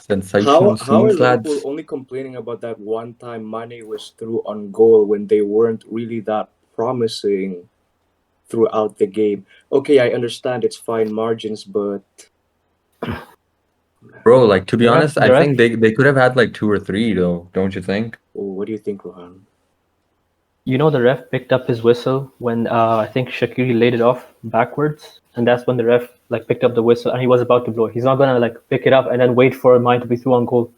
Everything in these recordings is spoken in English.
How are Sensations, Liverpool lads. only complaining about that one time Mane was through on goal when they weren't really that promising throughout the game? Okay, I understand it's fine margins, but Bro, like to be The ref, honest, I the ref, think they could have had like 2 or 3 though, don't you think? what do you think, Rohan? the ref picked up his whistle when I think Shaqiri laid it off backwards, and that's when the ref like picked up the whistle and he was about to blow it. He's not gonna like pick it up and then wait for mine to be through on goal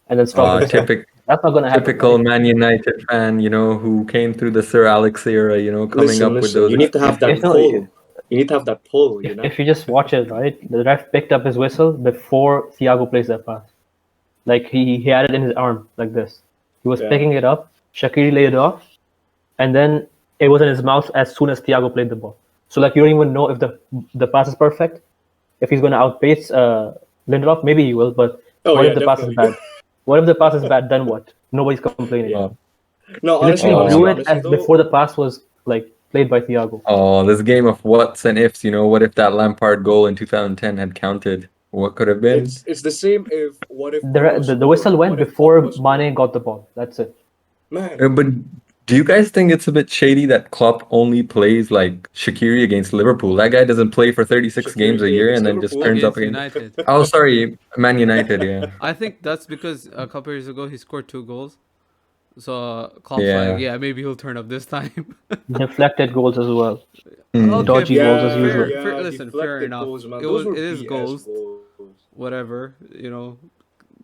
and then stop it. Typical That's not gonna happen, typical right? Man United fan, who came through the Sir Alex era, coming Listen, up with listen. those You need to have that If no, pull. You need to have that pull. if you just watch it, right, the ref picked up his whistle before Thiago plays that pass. Like he had it in his arm like this. He was Yeah. picking it up. Shaqiri laid it off, and then it was in his mouth as soon as Thiago played the ball. So like you don't even know if the pass is perfect, if he's gonna outpace Lindelof. Maybe he will, but Oh, what yeah, if the pass is definitely. bad? What if the pass is bad? Then what? Nobody's complaining. Yeah. No, He honestly, literally blew it honestly, as though, before the pass was like played by Thiago. Oh, this game of whats and ifs, what if that Lampard goal in 2010 had counted? What could have been? it's the same if what if The Bruno the whistle scored? went What if before Pogba scored? Mane got the ball. That's it. Man, But do you guys think it's a bit shady that Klopp only plays like Shaqiri against Liverpool? That guy doesn't play for 36 Shaqiri games a play year against and then just Liverpool? turns up Against against. United. Oh, sorry, Man United, yeah. I think that's because a couple years ago he scored 2 goals. So Klopp's Yeah. like, yeah, maybe he'll turn up this time. Deflected goals as well. Mm. Dodgy goals as usual. Listen, fair deflected enough. goals, man. It Those was- were it is BS goals. Whatever,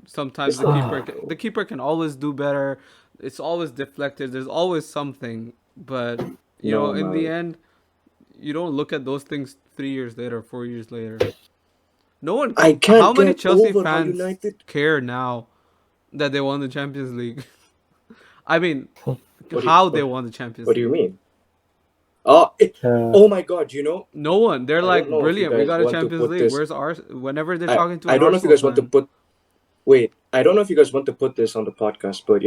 sometimes the keeper can always do better. It's always deflected. There's always something, but No, in the man. end, you don't look at those things 3 years later, 4 years later. No one. I can't How many get Chelsea over how fans United. care now that they won the Champions League? I mean, What do how you- they won the Champions What do League. you mean? Oh my God! No one. They're I like, don't know if you brilliant. We guys got a want to Champions put League. this- Where's ours? Whenever they're I, talking to I an don't know if you Arsenal guys want to fan. put. Wait, I don't know if you guys want to put this on the podcast, but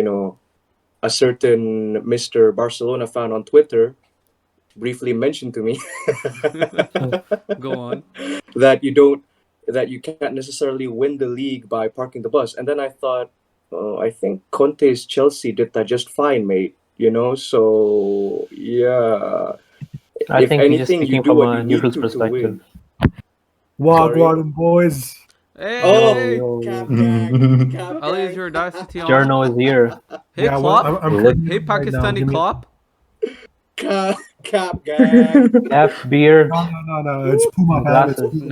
a certain Mr. Barcelona fan on Twitter briefly mentioned to me Go on. that you can't necessarily win the league by parking the bus. And then I thought, oh, I think Conte's Chelsea did that just fine, mate. So yeah. I If think he's just anything, you speaking do from what a you need neutral to perspective. win. Wagwan boys. Hey, Oh, yo. Cap Gang, Cap Ali, is Gang. your Audacity on? Journo is here. Hey, Yeah, Klopp. I'm Look- cooking Hey, right now. Pakistani Give me- Klopp. Cap Gang. Cap, beard, No. It's Puma hat. It's glasses. Puma.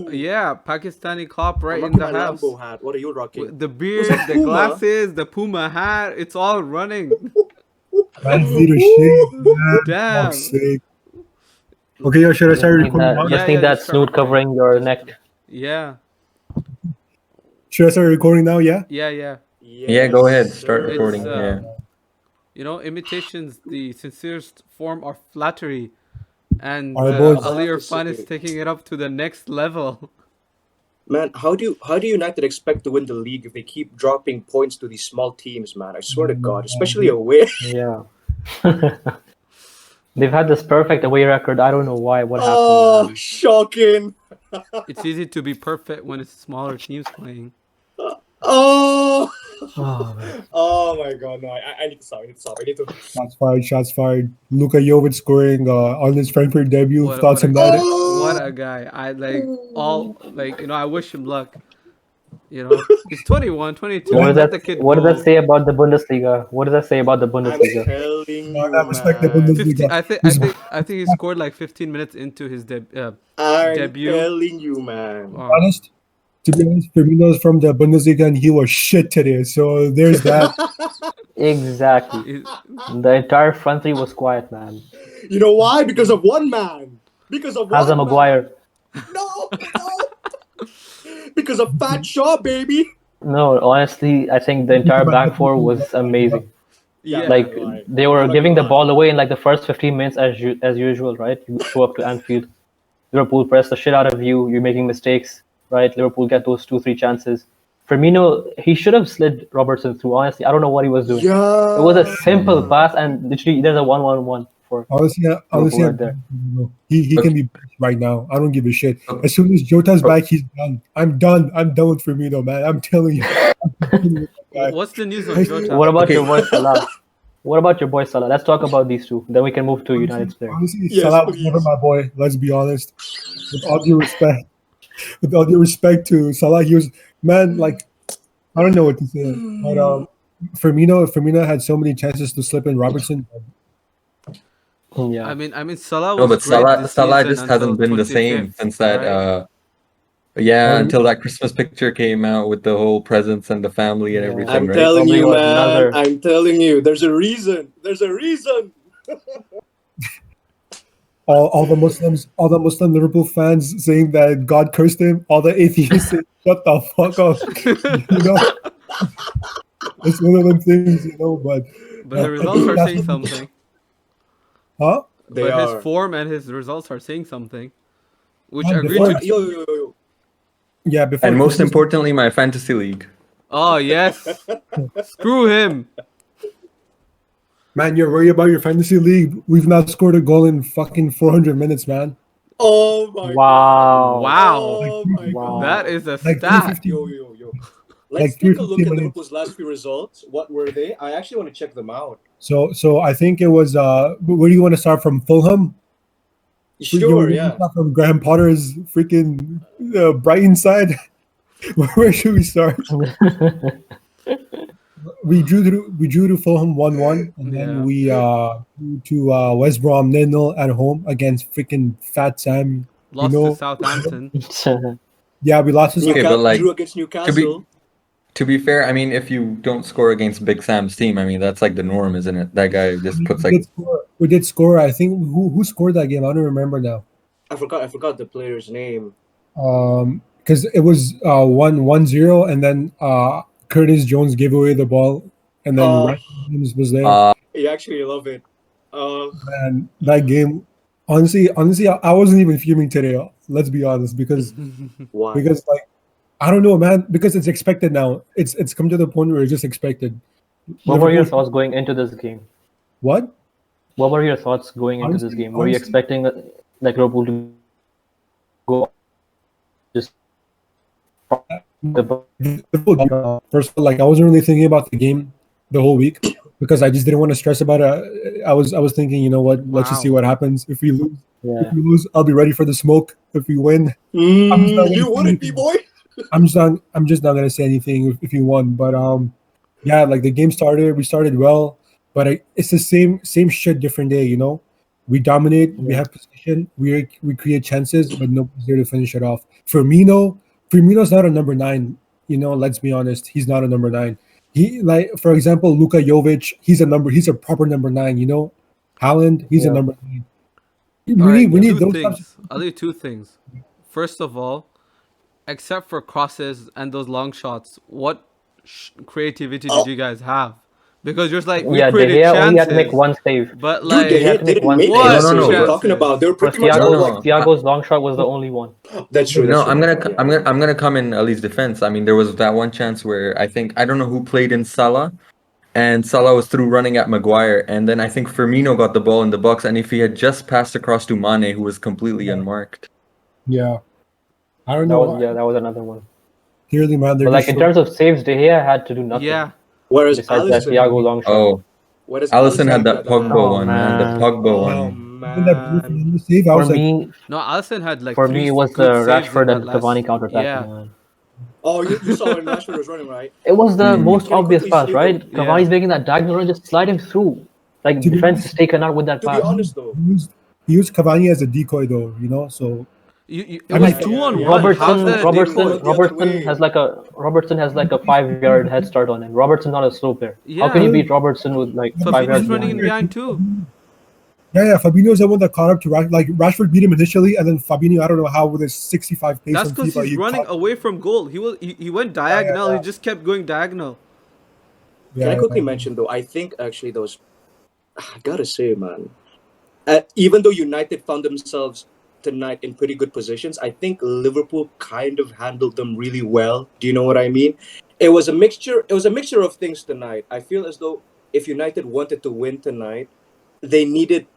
Nah, yeah, Pakistani Klopp right I'm in the rocking my house. Lambo hat. What are you rocking? With the beard, that the Puma? glasses, the Puma hat, it's all running. Man's leadership. Man. Damn. Fuck's sake. Okay, yo, should I start recording now? Just Yeah, need that just start snoot recording. covering your neck. Yeah, Should I start recording now? Yeah. yeah. Yeah, go ahead. Yes, Start sir. recording. It's, Yeah. Imitations, the sincerest form of flattery. And Alright, boys. Ali I have to Irfan is say- taking it up to the next level. Man, how do United expect to win the league if they keep dropping points to these small teams, man? I swear to God, especially away. Yeah. They've had this perfect away record. I don't know why. What happened? Oh, man? shocking! It's easy to be perfect when it's smaller teams playing. Oh, Oh, man. oh my God! No, I need to stop. I need to. Shots fired. Luka Jovic scoring on his Frankfurt debut. What- Thoughts what on a- that? What a guy. I wish him luck. He's 21, 22. What does Let the kid what does go. that say about the Bundesliga? What does that say about the I'm Bundesliga? telling you, I respect the man. Bundesliga. 50, I think he scored like 15 minutes into his I'm debut. telling you, man. To be honest, Firmino's from the Bundesliga and he was shit today. So there's that. Exactly. He- The entire front three was quiet, man. You know why? Because of one man. Because of Hazard one Maguire. man. No. Because of Fat Shaw, baby. No, honestly, I think the entire back four was amazing. Yeah. Like right. they were I'm not giving the gonna lie. ball away in like the first 15 minutes as usual, right? You show up to Anfield, Liverpool press the shit out of you. You're making mistakes, right? Liverpool get those 2-3 chances. Firmino, he should have slid Robertson through. Honestly, I don't know what he was doing. Yeah. It was a simple pass, and literally there's a 1-1-1 for Honestly, Liverpool right there. he can be benched right now. I don't give a shit. As soon as Jota's back, he's done. I'm done. I'm done with Firmino, man. I'm telling you. I'm continuing with that guy. What's the news on Jota? What about Okay. your boy Salah? What about your boy Salah? Let's talk about these two. Then we can move to United's player. Honestly, Yes, Salah was please. never my boy. Let's be honest. With all due respect, with all due respect to Salah, he was man. Like I don't know what to say, but Firmino had so many chances to slip in Robertson. Yeah. I mean, Salah No, was but great Salah this Salah season just until hasn't been the same 25th, since that. right? Until that Christmas picture came out with the whole presents and the family and Yeah. everything, I'm right? telling Probably you, was man. another. I'm telling you. There's a reason. There's a reason. All the Muslim Liverpool fans saying that God cursed him. All the atheists saying, "Shut the fuck up." You know, it's one of them things, you know. But But the I results think are that's saying something. huh? They But his are. form and his results are saying something, which And agree before, to. Yo. yeah, before And most Christmas, importantly, my fantasy league. Oh yes, screw him. man, you're worried about your fantasy league. We've not scored a goal in fucking 400 minutes, man. Oh my Wow. god. Wow, Oh my Wow. that god. is a Like stat. 350, Yo. Let's like take a look 350 at minutes. Liverpool's last few results. What were they? I actually want to check them out. So I think it was. Where do you want to start from? Fulham. Sure, You yeah. start from Graham Potter's freaking Brighton side. Where should we start? We drew to Fulham 1-1, and then Yeah, we drew to West Brom 0-0 at home against freaking Fat Sam. You lost to know, Southampton. yeah, we lost to Okay, Newcastle but like drew against to be Newcastle. to be fair, I mean, if you don't score against Big Sam's team, I mean that's like the norm, isn't it? That guy just puts we like did score. We did score. I think who scored that game? I don't remember now. I forgot the player's name. Because it was 1-0, and then Curtis Jones gave away the ball, and then Oh, Ryan Williams was there. you actually love it. Uh, And that game, honestly, I wasn't even fuming today. Let's be honest, because why? like I don't know, man. Because it's expected now. It's come to the point where it's just expected. What were your Liverpool, thoughts going into this game? what? What were your thoughts going into this Honestly, game? Were you expecting like Liverpool to go just the First of all, like I wasn't really thinking about the game the whole week because I just didn't want to stress about it. I was thinking, you know what? Let's just see Wow. what happens. If we lose, yeah. I'll be ready for the smoke. If we win, I'm just not gonna You say wouldn't be, anything. boy. I'm just not gonna say anything if you won. But yeah, like the game started, we started well, but it's the same shit, different day. You know, we dominate, we Yeah. have position, we create chances, but nobody's there to finish it off. Firmino's not a number 9. You know, let's be honest, he's not a number 9. He like, for example, Luka Jovic, he's a proper number 9. You know, Haaland, he's a Yeah. number 9. All right, We need two those things. types. I'll do two things. First of all, except for crosses and those long shots, what creativity did you guys have? Because you're like, we Yeah, De created Gea only had to make chances, one save. but Dude, De He had like, Gea to make didn't one make save. any No, what no, saves. no, What are you but talking chances? about? They were For pretty much Thiago, all no, like. Thiago's long shot was the only one. That's true. no. That's true. I'm Yeah. gonna come in Ali's defense. I mean, there was that one chance where I don't know who played in Salah, and Salah was through running at Maguire, and then I think Firmino got the ball in the box, and if he had just passed across to Mane, who was completely unmarked. Yeah, I don't That was know. that was another one. Clearly, man, they're But like just in so. terms of saves, De Gea had to do nothing Yeah, Whereas besides that Allison, Thiago long shot. Oh, whereas Allison had Allison, that the Pogba man. Oh one, man. The man. Pogba Oh one. Even that Bruno man. Fernandes save, I For was like, me, no, Allison had like for three me, it was the good saves in Rashford that and Cavani last. counter-attack, Yeah, man. Oh, you saw when Rashford was running, right? It was the Mm. most Can I obvious quickly pass, say right? though? yeah. Cavani's making that diagonal run, just slide him through. Like to be defense is honest, taken out with that To be pass. honest though, he used Cavani as a decoy, though. You know, so It I was mean, yeah, two yeah, on yeah. one. How's Robertson, that a Robertson, decoy? Went the other Robertson way. has like a 5 yard head start on him. Robertson's not a slow player. How can you Yeah, beat Robertson with like 5 yards Fabinho's running in behind him? behind too. yeah, Fabinho's the one that caught up to Rashford. Like Rashford beat him initially, and then Fabinho, I don't know how, with his 65 pace That's on because FIFA, he's he running caught. away from goal. He went diagonal. He just kept going diagonal. Can I Yeah, quickly mention though? I think actually those. I gotta say, man. Even though United found themselves tonight in pretty good positions, I think Liverpool kind of handled them really well. Do you know what I mean? It was a mixture. It was a mixture of things tonight. I feel as though if United wanted to win tonight, they needed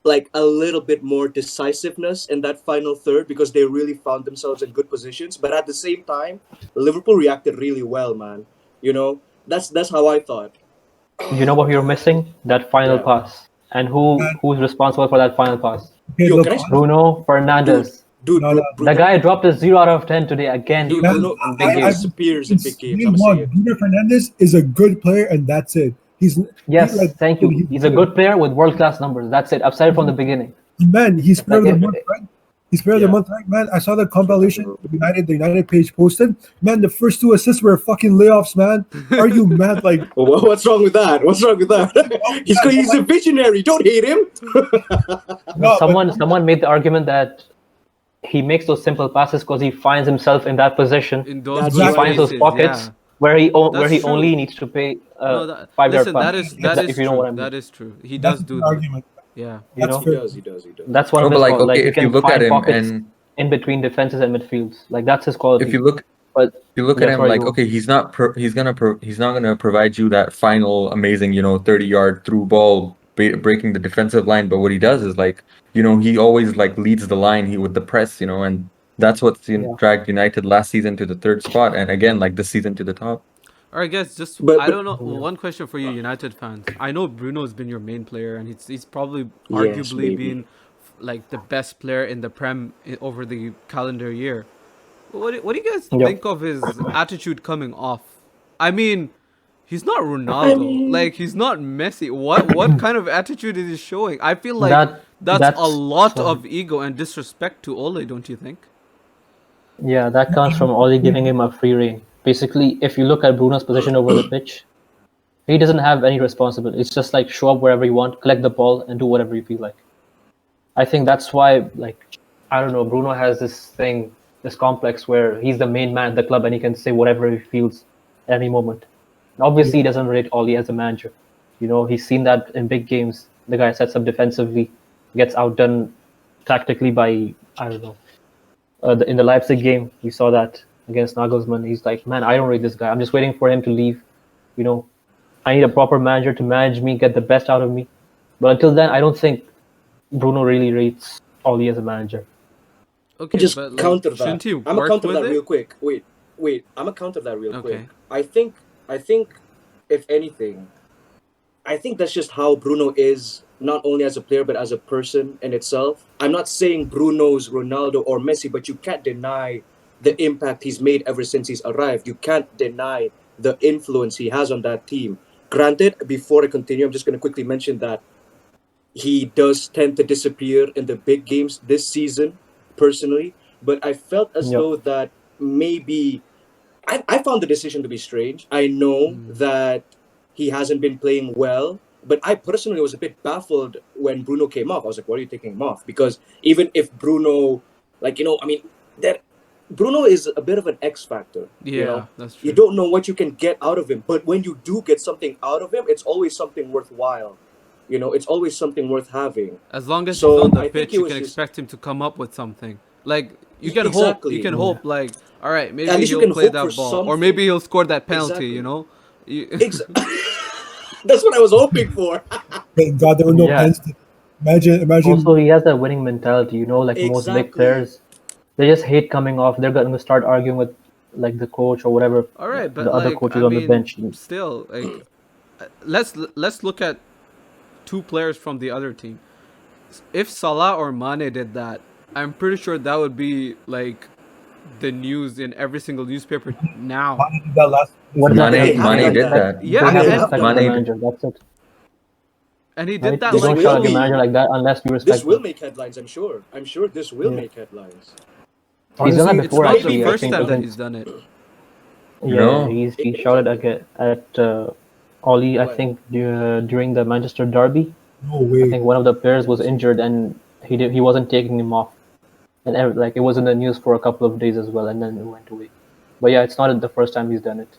like a little bit more decisiveness in that final third because they really found themselves in good positions. But at the same time, Liverpool reacted really well, man. You know, that's how I thought. You know what you're missing? That final Yeah. pass. And Man, who's responsible for that final pass? okay, Yo, look, can I? Bruno Dude, Fernandes. dude, no, no, The Bruno, guy dropped a 0 out of 10 today again dude, man, Bruno, in big Bruno I've games. been disappears in since big games. day I'm gonna say one. it. Bruno Fernandes is a good player, and that's it. He's Yes, thank you. He's a good. good player with world-class numbers. That's it. I've said it from the beginning. Man, he's player Like, of the month, right? He's player of the Yeah. month, right? Man, I saw the compilation True. the United page posted. Man, the first 2 assists were fucking layoffs, man. Are you mad? Like, Well, what's wrong with that? What's wrong with that? he's a visionary. Don't hate him. no, but someone made the argument that he makes those simple passes because he finds himself in that position. In those That's He good right. finds those spaces, pockets yeah. where That's he true. only needs to pay No, a that, 5-yard listen, punt. If you know true. what I mean. That is true. He that's does a do good that. argument. Yeah. You That's know, He fair. does. He does. He does. that's one No, of but his like, qualities. okay, Like he if you can look at find him pockets and in between defenses and midfields. Like that's his quality. if you look But if you look yeah, at him sorry, like, you. okay, he's not gonna provide you that final amazing, 30-yard through ball breaking the defensive line. But what he does is like, he always like leads the line with the press, and that's what's Yeah. dragged United last season to the third spot, and again like this season to the top. All right, guys. Just But I but don't know. One question for you, United fans. I know Bruno's been your main player, and he's probably yes, arguably baby. been like the best player in the Prem over the calendar year. What do you guys Yep. think of his attitude coming off? I mean, he's not I Ronaldo. mean, Like he's not Messi. What kind of attitude is he showing? I feel like That that's a that's lot sorry. of ego and disrespect to Ole, don't you think? Yeah, that comes from Oli giving him a free rein. Basically, if you look at Bruno's position over the pitch, he doesn't have any responsibility. It's just like show up wherever you want, collect the ball, and do whatever you feel like. I think that's why, like, I don't know, Bruno has this thing, this complex where he's the main man at the club and he can say whatever he feels at any moment. And obviously, he doesn't rate Oli as a manager. He's seen that in big games. The guy sets up defensively, gets outdone tactically by, I don't know. In the Leipzig game, we saw that against Nagelsmann. He's like, man, I don't rate this guy. I'm just waiting for him to leave. I need a proper manager to manage me, get the best out of me. But until then, I don't think Bruno really rates Oli as a manager. Okay, just but like, counter that. shouldn't he I'm gonna work counter with that real it? quick. Wait. I'm gonna counter that real quick. Okay. I think, if anything, I think that's just how Bruno is, not only as a player but as a person in itself. I'm not saying Bruno's Ronaldo or Messi, but you can't deny the impact he's made ever since he's arrived. You can't deny the influence he has on that team. Granted, before I continue, I'm just going to quickly mention that he does tend to disappear in the big games this season, personally. But I felt as Yep. though that maybe I found the decision to be strange. I know that he hasn't been playing well, but I personally was a bit baffled when Bruno came off. I was like, "Why are you taking him off?" Because even if Bruno, I mean, that Bruno is a bit of an X factor. Yeah, that's true. You don't know what you can get out of him, but when you do get something out of him, it's always something worthwhile. It's always something worth having. As long as So, he's on the I think pitch, he you was can just expect him to come up with something. Like you can exactly. hope, you can hope. Like, all right, At maybe least you he'll can play hope for that ball, or something. maybe he'll score that penalty. Exactly. You know. That's what I was hoping for. Thank God there were no Yeah. pens. Imagine. Also, he has that winning mentality. Like most big Exactly. players, they just hate coming off. They're going to start arguing with like the coach or whatever. All right, but the other like coaches I on the mean, bench. still like, let's look at two players from the other team. If Salah or Mane did that, I'm pretty sure that would be like the news in every single newspaper now. Mane did that last. What does that They have have to Mane do? done did that. that. Yeah, They have They to have respect done the Mane that. manager. That's it. And he Right? did that You This don't like shout at will your be. manager like that unless you respect This will him. make headlines. I'm sure. I'm sure this will Yeah. make headlines. He's done that Honestly, It's before, not the actually. I first think time that against. he's done it. Yeah, No. he shouted at Oli. I What? think during the Manchester derby. No I way. think one of the players was injured and he wasn't taking him off, and like it was in the news for a couple of days as well, and then it went away. But yeah, it's not the first time he's done it.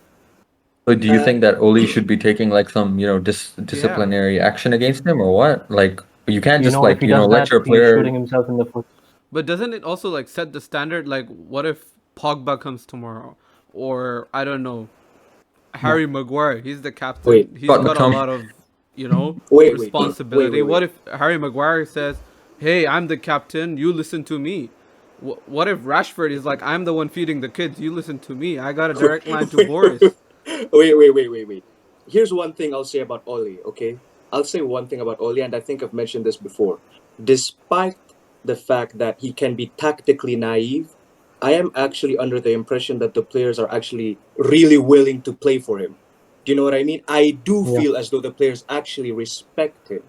So do you Uh, think that Oli should be taking like some, disciplinary action against him or what? Like you can't just If like, he does let that, your he's player. shooting himself in the foot. But doesn't it also like set the standard? Like, what if Pogba comes tomorrow, or I don't know, Harry Maguire? He's the captain. Wait. He's Scott got a McTominay. lot of Wait. responsibility. What if Harry Maguire says, "Hey, I'm the captain. You listen to me." What if Rashford is like, "I'm the one feeding the kids. You listen to me. I got a direct line to Boris." Wait. Here's one thing I'll say about Oli, okay? I'll say one thing about Oli, and I think I've mentioned this before. Despite the fact that he can be tactically naive, I am actually under the impression that the players are actually really willing to play for him. Do you know what I mean? I do Yeah. feel as though the players actually respect him.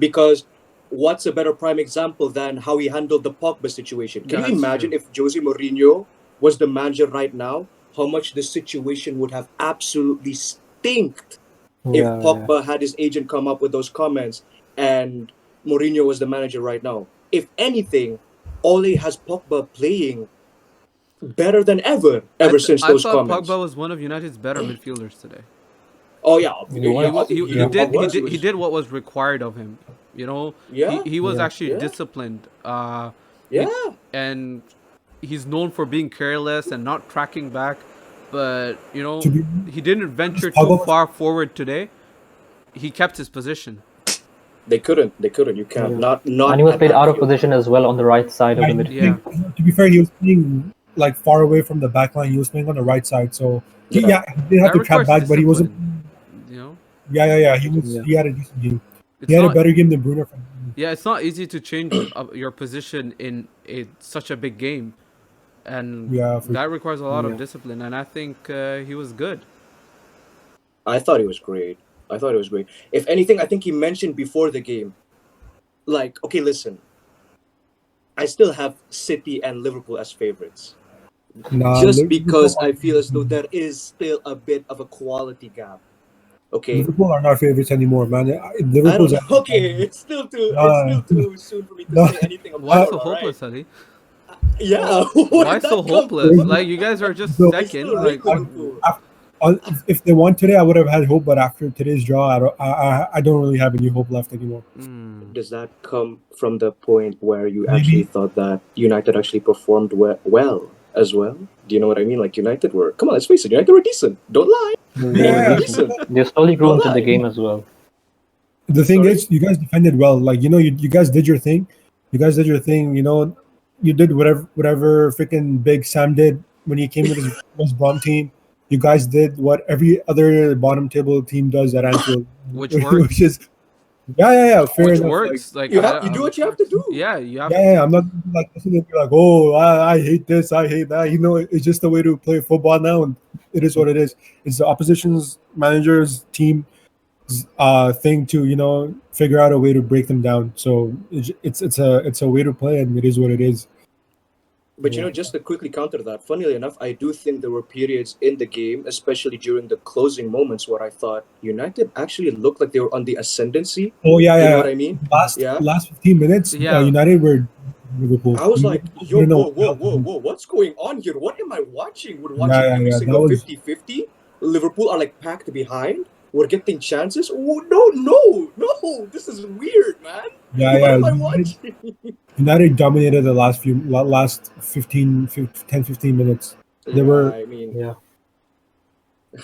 Because what's a better prime example than how he handled the Pogba situation? Can you That's imagine true. if Jose Mourinho was the manager right now, how much the situation would have absolutely stinked if Yeah. Pogba had his agent come up with those comments and Mourinho was the manager right now? If anything, Ole has Pogba playing better than ever since I those thought comments. Pogba was one of United's better midfielders today. Oh yeah, He was. He Yeah. did was. he did what was required of him. Yeah, He was Yeah. actually yeah, disciplined. yeah. And he's known for being careless and not tracking back. But To be he didn't venture too Pogba was far forward today. He kept his position. They couldn't. You can't. Yeah. Not And he was at played out of Anfield. position as well on the right side of Yeah, the he was midfield. Yeah. playing, to be fair, he was playing like far away from the back line. He was playing on the right side, so he Yeah. did have That to trap requires back, but he wasn't. discipline. You know, Yeah. Yeah. He had a decent game. He it's had a not better game than Bruno. yeah, it's not easy to change your position in such a big game, and Yeah, for that requires a lot of Yeah. discipline. And I think he was good. I thought it was great. If anything, I think he mentioned before the game, like, okay, listen, I still have City and Liverpool as favorites. nah. Just because I feel as though there is still a bit of a quality gap. Okay, Liverpool are not favorites anymore, man. I don't Liverpool's know. Okay, it's nah, still too soon for me to nah. say anything Why about it. so All right. hopeless, Ali? Yeah, where Why did so that come hopeless? from? Like, you guys are just So, I still second. rate Like, what? Liverpool. If they won today, I would have had hope, but after today's draw, I don't really have any hope left anymore. Does that come from the point where you actually Maybe. thought that United actually performed well as well? Do you know what I mean? Like United were, come on, let's face it, United were decent. Don't lie. They were Yeah, decent. They slowly grew Don't into the lie. game as well. the thing Sorry? is, you guys defended well. Like you guys did your thing. You guys did your thing. You did whatever freaking Big Sam did when he came with his West Brom team. You guys did what every other bottom table team does at Anfield, Which which works. is yeah, fair Which enough. Like works. Like, You do what you have to do. Yeah, you have. yeah, I'm not like listening to be like, oh, I hate this, I hate that. It's just the way to play football now, and it is what it is. It's the opposition's manager's team thing to figure out a way to break them down. So it's a way to play, and it is what it is. But just to quickly counter that, funnily enough, I do think there were periods in the game, especially during the closing moments, where I thought United actually looked like they were on the ascendancy. Oh yeah, You know yeah. what I mean? Last Yeah. last 15 minutes, Yeah. United were Liverpool. I was like, You yo, didn't know whoa, what to do. what's going on here? What am I watching? We're Yeah, watching yeah, every yeah. single That was 50-50. Liverpool are like packed behind. We're getting chances. Oh, no. This is weird, man. yeah, What yeah. am I watching? United dominated the last 10-15 minutes. They were I mean, Yeah.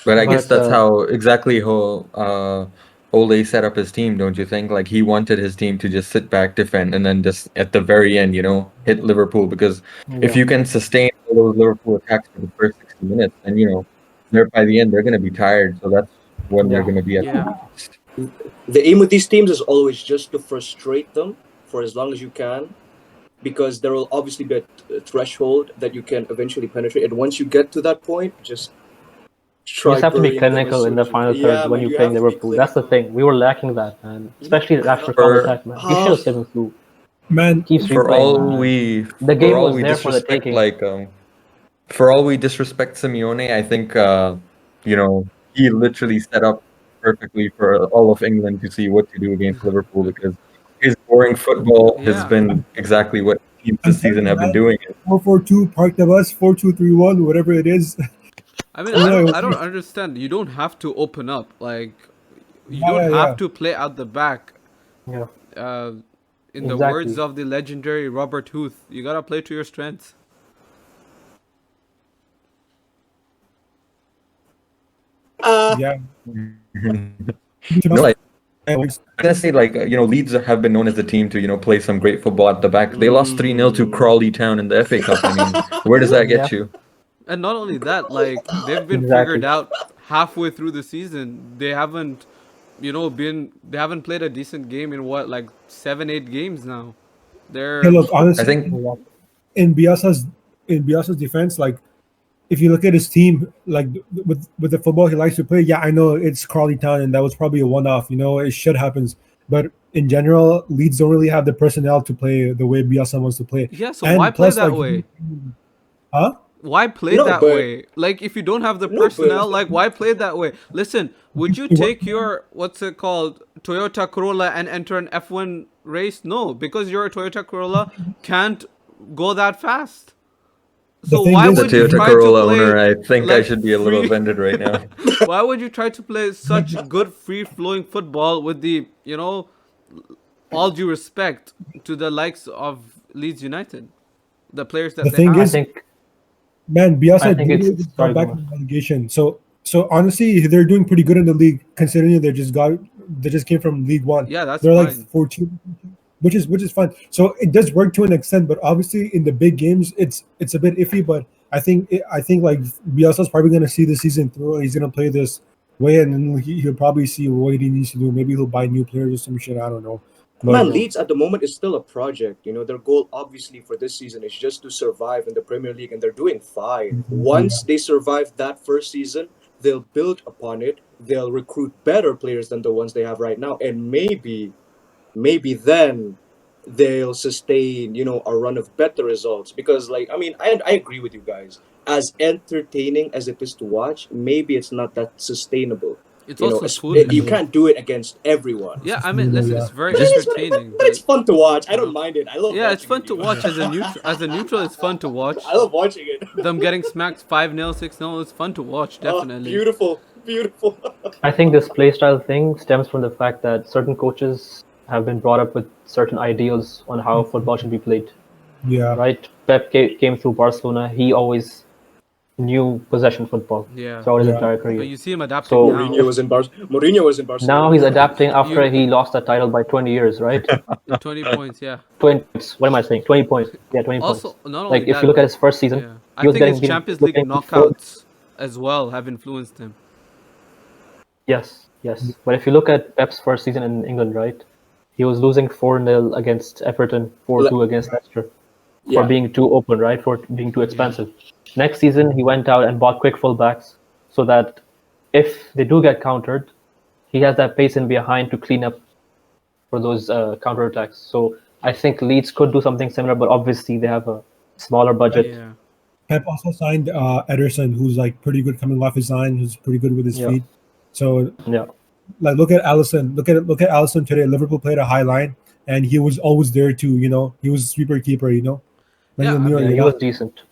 But I guess But that's how exactly how Ole set up his team, don't you think? Like he wanted his team to just sit back, defend, and then just at the very end, hit Liverpool. Because if yeah. you can sustain all those Liverpool attacks for the first 60 minutes, then they're by the end they're gonna be tired. So that's when they're Yeah. gonna be at Yeah. their weakest. the aim with these teams is always just to frustrate them for as long as you can, because there will obviously be a threshold that you can eventually penetrate. And once you get to that point, just You try just have to be burying them as clinical in soon the as you final can. third Yeah, when man, you're you playing have to be Liverpool. That's the clinical. thing. We were lacking that, man. Especially after For counter-attack, man. You should have seen through. man. Keeps For replaying, all man. we The for game all was we there for the disrespect taking. for all we disrespect Simeone, I think he literally set up perfectly for all of England to see what to do against Liverpool because his boring football has Yeah. been exactly what teams I'm this season telling you, have been man. doing. 4-4-2, park the bus, 4-2-3-1, whatever it is. I mean, Yeah, I don't understand. You don't have to open up. Like, you don't yeah. have to play out the back. Yeah. In the Exactly. words of the legendary Robert Huth, you gotta play to your strengths. Yeah. No, I'm gonna say Leeds have been known as a team to play some great football at the back. They lost 3-0 to Crawley Town in the FA Cup. I mean, where does that get you? And not only that, like they've been Exactly. figured out halfway through the season. They haven't, they haven't played a decent game in what, like 7-8 games now. They're Hey, look, honestly, I think in Bielsa's defense, like if you look at his team, like with the football he likes to play, yeah, I know it's Crawley Town and that was probably a one-off. It should happen, but in general, Leeds don't really have the personnel to play the way Bielsa wants to play. yeah. So And why play plus, that like, way? huh? Why play No, that but- way? Like if you don't have the No, but- personnel, like why play that way? Listen, would you take your what's it called Toyota Corolla and enter an F1 race? No, because your Toyota Corolla can't go that fast. So thing why is- the would you Toyota try Corolla to play? owner, I think I like, should be a little free- offended right now. Why would you try to play such good free-flowing football with the all due respect to the likes of Leeds United, the players that The they thing have? I is- think Man, Bielsa I think did it's- got sorry, back go from relegation. So honestly, they're doing pretty good in the league, considering they just came from League One. Yeah, that's They're like fine. 14, which is fun. So it does work to an extent, but obviously in the big games, it's a bit iffy. But I think like Bielsa's probably going to see the season through. And he's going to play this way, and then he'll probably see what he needs to do. Maybe he'll buy new players or some shit. I don't know. But Man, Leeds at the moment is still a project. Their goal obviously for this season is just to survive in the Premier League, and they're doing fine. Once they survive that first season, they'll build upon it. They'll recruit better players than the ones they have right now, and maybe then they'll sustain a run of better results. Because I agree with you guys. As entertaining as it is to watch, maybe it's not that sustainable. It's also foolish. You can't do it against everyone. Yeah, I mean, listen, Yeah. it's very But it's entertaining. but it's fun to watch. I don't mind it. I love. Yeah, it's fun watching to it, watch as a neutral. As a neutral, it's fun to watch. I love watching it. Them getting smacked 5-0, 6-0, it's fun to watch, Oh, definitely. beautiful. I think this playstyle thing stems from the fact that certain coaches have been brought up with certain ideals on how football should be played. yeah, Right? Pep came through Barcelona. He always knew possession football Yeah. throughout his Yeah. entire But career. you see him adapting So- now. Mourinho was in Barcelona. Now he's adapting after You- he lost the title by 20 years, right? 20 points, yeah. 20 points. What am I saying? 20 points. Yeah, 20 Also, points. not only Like, if that, you look at his first season, yeah. he I was think getting his beaten- Champions League getting knockouts as well have influenced him. Yes. But if you look at Pep's first season in England, right? He was losing 4-0 against Everton, 4-2 against Leicester for Yeah. being too open, right? For being too expensive. Next season, he went out and bought quick fullbacks so that if they do get countered, he has that pace in behind to clean up for those counterattacks. So I think Leeds could do something similar, but obviously they have a smaller budget. Yeah. Pep also signed Ederson, who's like pretty good coming off his line, who's pretty good with his Yeah. feet. So Yeah. like look at Allison. Look at Allison today. Liverpool played a high line, and he was always there too. He was sweeper keeper. Yeah, I Yeah, he was decent.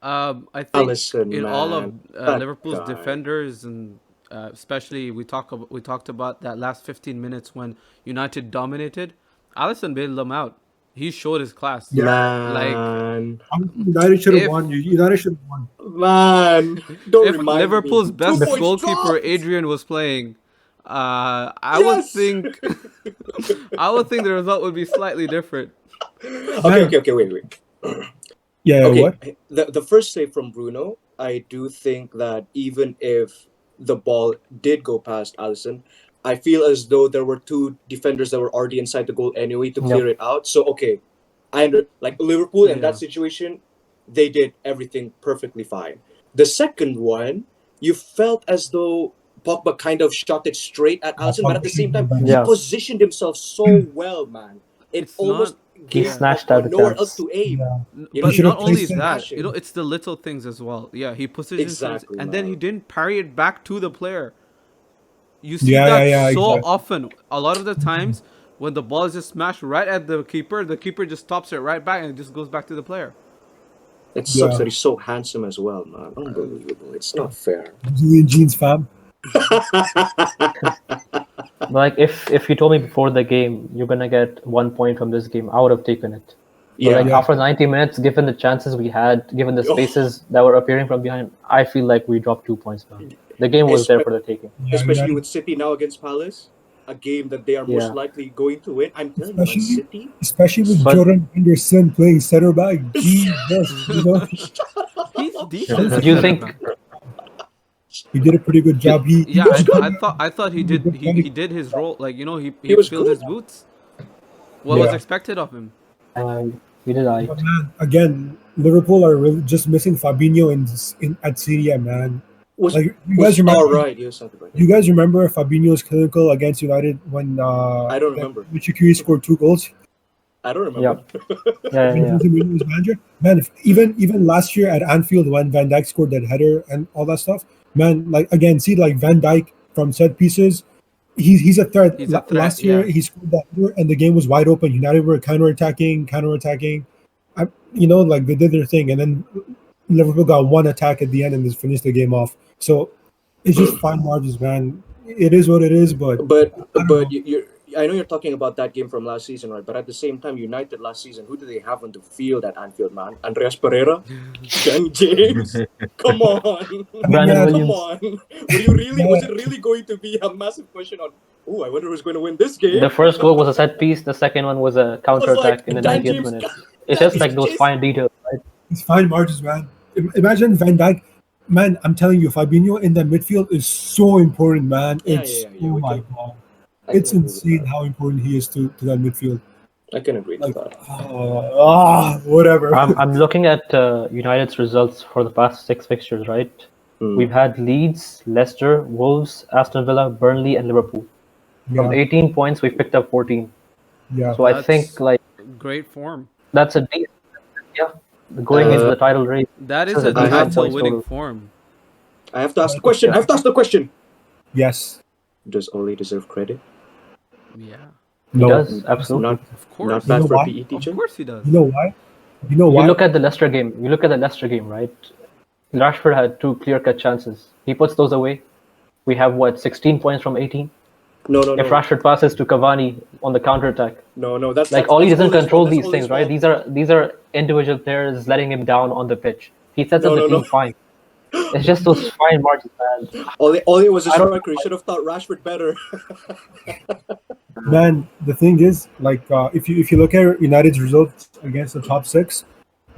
I think Alisson, in all of man, that Liverpool's guy. defenders, and especially we talked about that last 15 minutes when United dominated. Alisson bailed them out. He showed his class. Man, United should have If- won. United should have won. man, don't If remind Liverpool's me. best 2 points goalkeeper dropped. Adrian was playing, I Yes! would think the result would be slightly different. Okay, wait. Yeah. Okay, What? the first save from Bruno, I do think that even if the ball did go past Alisson, I feel as though there were 2 defenders that were already inside the goal anyway to clear it out. So okay, like Liverpool in Yeah. that situation, they did everything perfectly fine. The second one, you felt as though Pogba kind of shot it straight at Alisson, but at the same time, Yeah. he positioned himself so well, man. It It's almost He gave snatched Pogba out the nowhere chance. else to aim. Yeah. You But know, should've not only placed it that, passion. it's the little things as well. Yeah, he positioned himself, Exactly, and then he man. didn't parry it back to the player. You see Yeah, that yeah, so exactly. often. A lot of the times when the ball is just smashed right at the keeper just stops it right back and it just goes back to the player. It sucks Yeah. that he's so handsome as well, man. Unbelievable. It's not fair. Julian Jeans fam. Like if you told me before the game you're gonna get 1 point from this game, I would have taken it. But Yeah. like after 90 minutes, given the chances we had, given the spaces that were appearing from behind, I feel like we dropped 2 points down. The game was there for the taking. Yeah, Especially United- with City now against Palace. a game that they are most Yeah. likely going to win. I'm telling you, Man City. Especially with But- Jordan Henderson playing center back. Jesus, you know, He's decent. Do you think? he did a pretty good job. He Yeah, was good. I thought he did he did his role. Like, you know, he was filled good. his boots. What was Yeah. expected of him? We did I. But man, again, Liverpool are really just missing Fabinho in at Syria, man. Was Like you was guys remember? all right. Yes, something right. You guys remember Fabinho's clinical against United when I don't remember. Shaqiri scored 2 goals? I don't remember. Yeah. When Jose Mourinho was manager, man. Even last year at Anfield when Van Dijk scored that header and all that stuff, man. Like again, see like Van Dijk from set pieces, he's a threat. He's a threat, Last year yeah. he scored that header and the game was wide open. United were counterattacking. You know, like they did their thing, and then Liverpool got one attack at the end and just finished the game off. So it's just fine margins, man. It is what it is, but But I don't know. I know you're talking about that game from last season, right? But at the same time, United last season, who do they have on the field at Anfield, man? Andreas Pereira, Ben James. Come on, Brandon Yeah. come Williams. on. Was it really going to be a massive question on? Oh, I wonder who's going to win this game. The first goal was a set piece. The second one was a counter attack in the Dan 90th James- minute. It's just like those James- fine details, right? It's fine margins, man. Imagine Van Dijk. Man, I'm telling you, Fabinho in the midfield is so important, man. Yeah, It's yeah, yeah, oh we my can- god, I can it's agree with insane that. how important he is to that midfield. I can agree Like, to that. whatever. I'm looking at United's results for the past 6 fixtures, right? Hmm. We've had Leeds, Leicester, Wolves, Aston Villa, Burnley, and Liverpool. From Yeah, 18 points, we've picked up 14. yeah. So I That's think like great form. that's a decent, going into the title race. That is This a is a decent title points winning total. form. I have to ask the question. I have to ask the question. Yes. Does Ole deserve credit? Yeah, He No. does absolutely. Not of course. not bad know for a why? PE Of teacher. course he does. You know why? You know You why? look at the Leicester game. You look at the Leicester game, right? Rashford had 2 clear-cut chances. He puts those away. We have what 16 points from 18. No. If Rashford passes to Cavani on the counter-attack, No. That's like that's, Oli that's doesn't Ole's control fault. That's these Ole's things, right? fault. These are individual players letting him down on the pitch. He sets up No, the no, team no. fine. It's just those fine margins, man. Ole was a I don't- striker. He should have thought Rashford better. Man, the thing is, like, if you look at United's results against the top 6,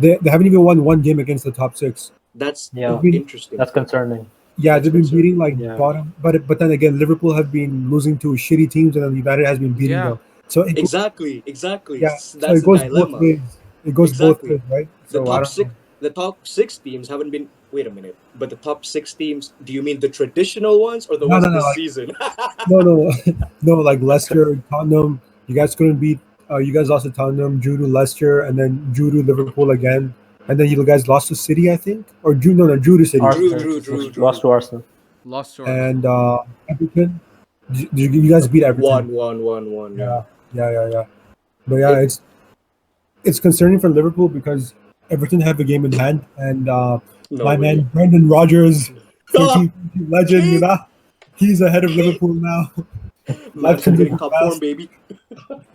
they haven't even won one game against the top 6. That's Yeah. interesting. That's concerning. Yeah, That's they've been concerning. beating like Yeah. bottom, but then again, Liverpool have been losing to shitty teams, and then United has been beating Yeah. them. So it, Exactly. yeah, That's so the it goes dilemma. both ways. It goes Exactly. both ways, right? The So I top don't six, know. the top 6 teams haven't been. Wait a minute. But the top 6 teams. Do you mean the traditional ones or the No, ones no, no, this like- season? No, no, like Leicester, Tottenham. You guys couldn't beat. You guys lost to Tottenham, drew to Leicester, and then drew to Liverpool again, and then you guys lost to City, I think, or drew to City. Arsenal Drew. lost to Arsenal. Lost to And Everton. You guys beat Everton. One. Yeah. Yeah. But yeah, it's concerning for Liverpool because Everton have a game in hand, and No my way. man Brendan Rodgers, 13 legend, you know, he's ahead of Liverpool now. Man's Life getting can top be form, fast. baby.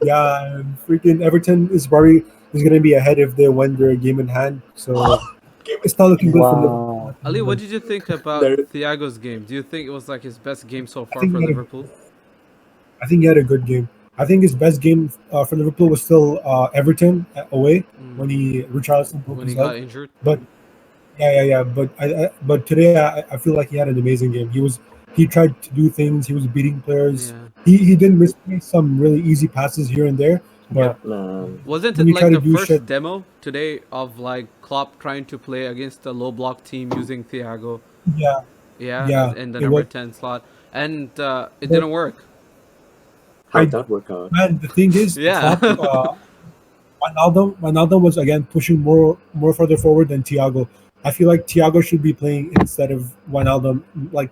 Yeah, and freaking Everton is going to be ahead if they win their game in hand. So it's not looking good for Liverpool. Wow. Ali, what did you think about There- Thiago's game? Do you think it was like his best game so far think for he had a- Liverpool? I think he had a good game. I think his best game for Liverpool was still Everton away when Richarlison broke When he his got leg. injured? But yeah. But today I feel like he had an amazing game. He tried to do things. He was beating players. Yeah. He did miss some really easy passes here and there. But Man. Wasn't When it you try like to the do first shit- demo today of like Klopp trying to play against a low block team using Thiago? yeah, Yeah, in the it number was- 10 slot. And it didn't work. How'd that work out? man, the thing is, Yeah. Wijnaldum was again pushing more further forward than Thiago. I feel like Thiago should be playing instead of Wijnaldum, like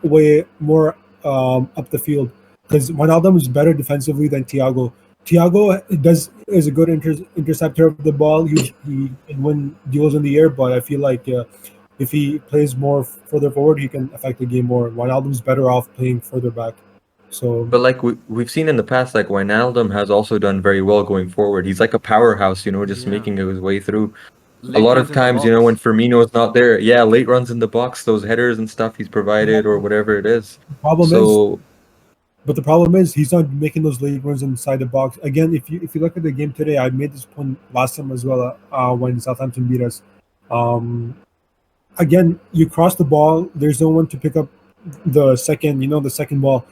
way more up the field, because Wijnaldum is better defensively than Thiago. Thiago is a good interceptor of the ball. He can win duels in the air, but I feel like if he plays more further forward, he can affect the game more. Wijnaldum's better off playing further back. So But like we've seen in the past, like Wijnaldum has also done very well going forward. He's like a powerhouse, just Yeah. making his way through. Late A lot runs of in the times, when box. Firmino is not there, yeah, late runs in the box, those headers and stuff he's provided or whatever it is. the problem is So But the problem is he's not making those late runs inside the box. Again, if you look at the game today, I made this point last time as well when Southampton beat us. Um, Again, you cross the ball. There's no one to pick up the second ball.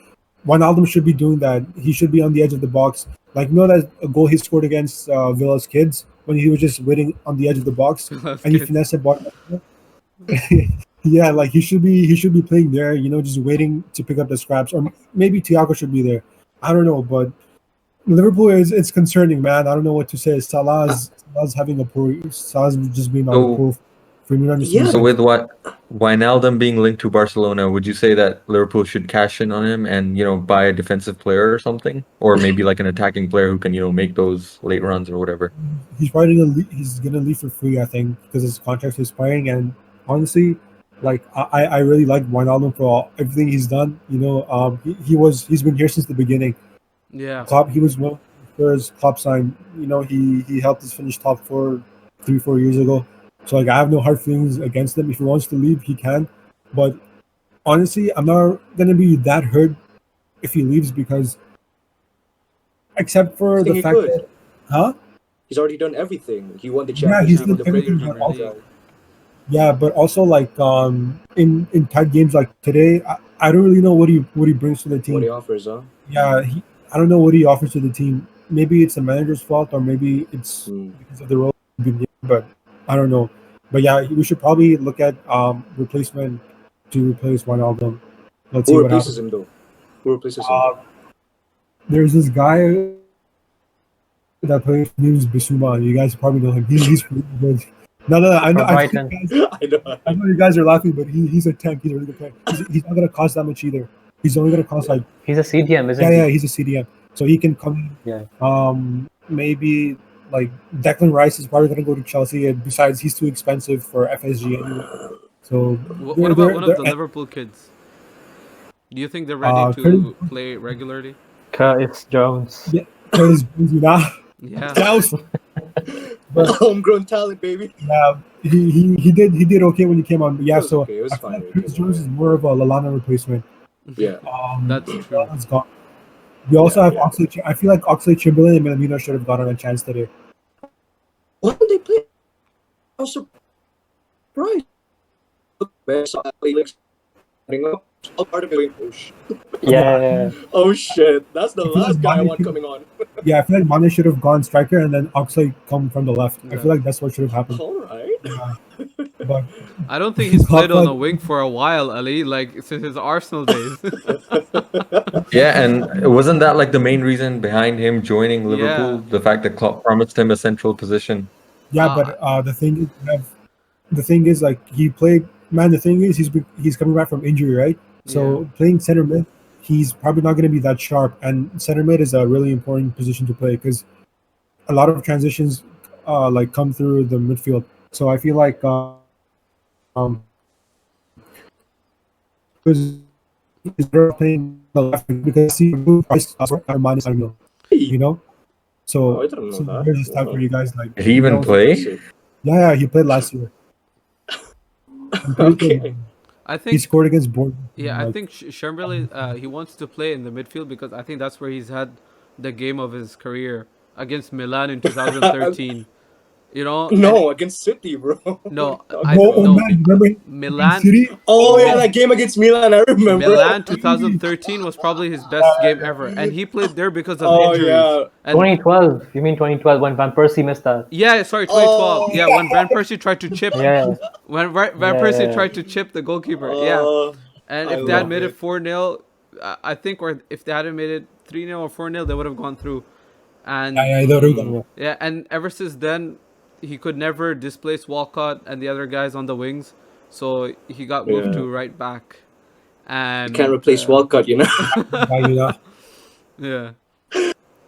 Wijnaldum should be doing that. He should be on the edge of the box. Like that a goal he scored against Villa's kids when he was just waiting on the edge of the box That's and he good. finessed the ball. Yeah, like he should be playing there. Just waiting to pick up the scraps, or maybe Thiago should be there. I don't know, but Liverpool it's concerning, man. I don't know what to say. Salah's having a poor. Salah's just being on a So, poor. Firmino needs to Yeah, be so benched. with what Wijnaldum being linked to Barcelona, would you say that Liverpool should cash in on him and buy a defensive player or something, or maybe like an attacking player who can make those late runs or whatever? He's probably gonna leave for free, I think, because his contract is expiring. And honestly, like I really like Wijnaldum for everything he's done. He's been here since the beginning. Yeah. Klopp, he was one of the first Klopp signed. He helped us finish top four 3-4 years ago. So like I have no hard feelings against him. If he wants to leave, he can. But honestly, I'm not gonna be that hurt if he leaves because except I for think the he fact could. that He's already done everything. He won the yeah, Champions he's League, done won the Premier everything League. but Premier also League. yeah, but also like in tight games like today, I don't really know what he brings to the What team. he offers, huh? Yeah, I don't know what he offers to the team. Maybe it's the manager's fault, or maybe it's Hmm. because of the role he's been given, but I don't know. But yeah, we should probably look at replacement to replace Wijnaldum. Let's see Who what replaces happens. him though? Who replaces him? There's this guy that plays name's Bissouma. You guys probably know him. He's pretty good. No. I know. From Brighton. I know. I know you guys are laughing, but he's a tank. He's a really good player. He's not gonna cost that much either. He's only gonna cost like He's a CDM, isn't yeah, he? he's a CDM, so he can come. Yeah. Maybe like Declan Rice is probably gonna go to Chelsea, and besides, he's too expensive for FSG anyway. So What about one of the Liverpool kids? Do you think they're ready to play regularly? Curtis Jones. Yeah, Curtis Jones, Yeah. Joust. Homegrown talent, baby. Yeah, he did okay when he came on. But yeah, It was so okay. It was I feel fine like when he Curtis came on, Jones is more of a Lallana replacement. Yeah. That's true. Lallana's gone. We also have Yeah. Oxlade. I feel like Oxlade Chamberlain and Minamino should have gotten a chance today. Why did they play? I was surprised. All part of it. Oh, Yeah. oh shit! That's the I feel last like guy I Mane want should- coming on. Yeah, I feel like Mane should have gone striker and then Oxlade come from the left. I Yeah. feel like that's what should have happened. All right. But I don't think he's played on the wing for a while, Ali, like since his Arsenal days. Yeah, and wasn't that like the main reason behind him joining Liverpool? Yeah. The fact that Klopp promised him a central position. yeah, but the thing is like he played. Man, the thing is he's coming back from injury, right? So playing center mid, he's probably not going to be that sharp. And center mid is a really important position to play because a lot of transitions like come through the midfield. So I feel like because he's playing the left because he minus I don't know, you know. So, Oh, I didn't know so that. there's a stat for you guys. Like, Did he even play? Yeah, he played last year. I'm pretty sure Okay. I he think scored against Bournemouth. yeah, I Like, think Chamberlain he wants to play in the midfield because I think that's where he's had the game of his career against Milan in 2013. You know? No, against City, bro. No, What I are you oh, talking no. about? man, remember Milan City? Oh yeah, that game against Milan, I remember. Milan 2013 was probably his best game ever, and he played there because of Oh injuries. yeah. And 2012. You mean 2012 when Van Persie missed that? yeah, sorry, 2012. Oh. Yeah, when Van Persie tried to chip, Yeah. when Van Persie tried to chip the goalkeeper. Yeah, and I if they had love made it. it 4-0, I think, or if they hadn't made it 3-0 or 4-0, they would have gone through. And I don't yeah, and ever since then, he could never displace Walcott and the other guys on the wings, so he got moved Yeah. to right back. And Can't replace Walcott, you know. yeah.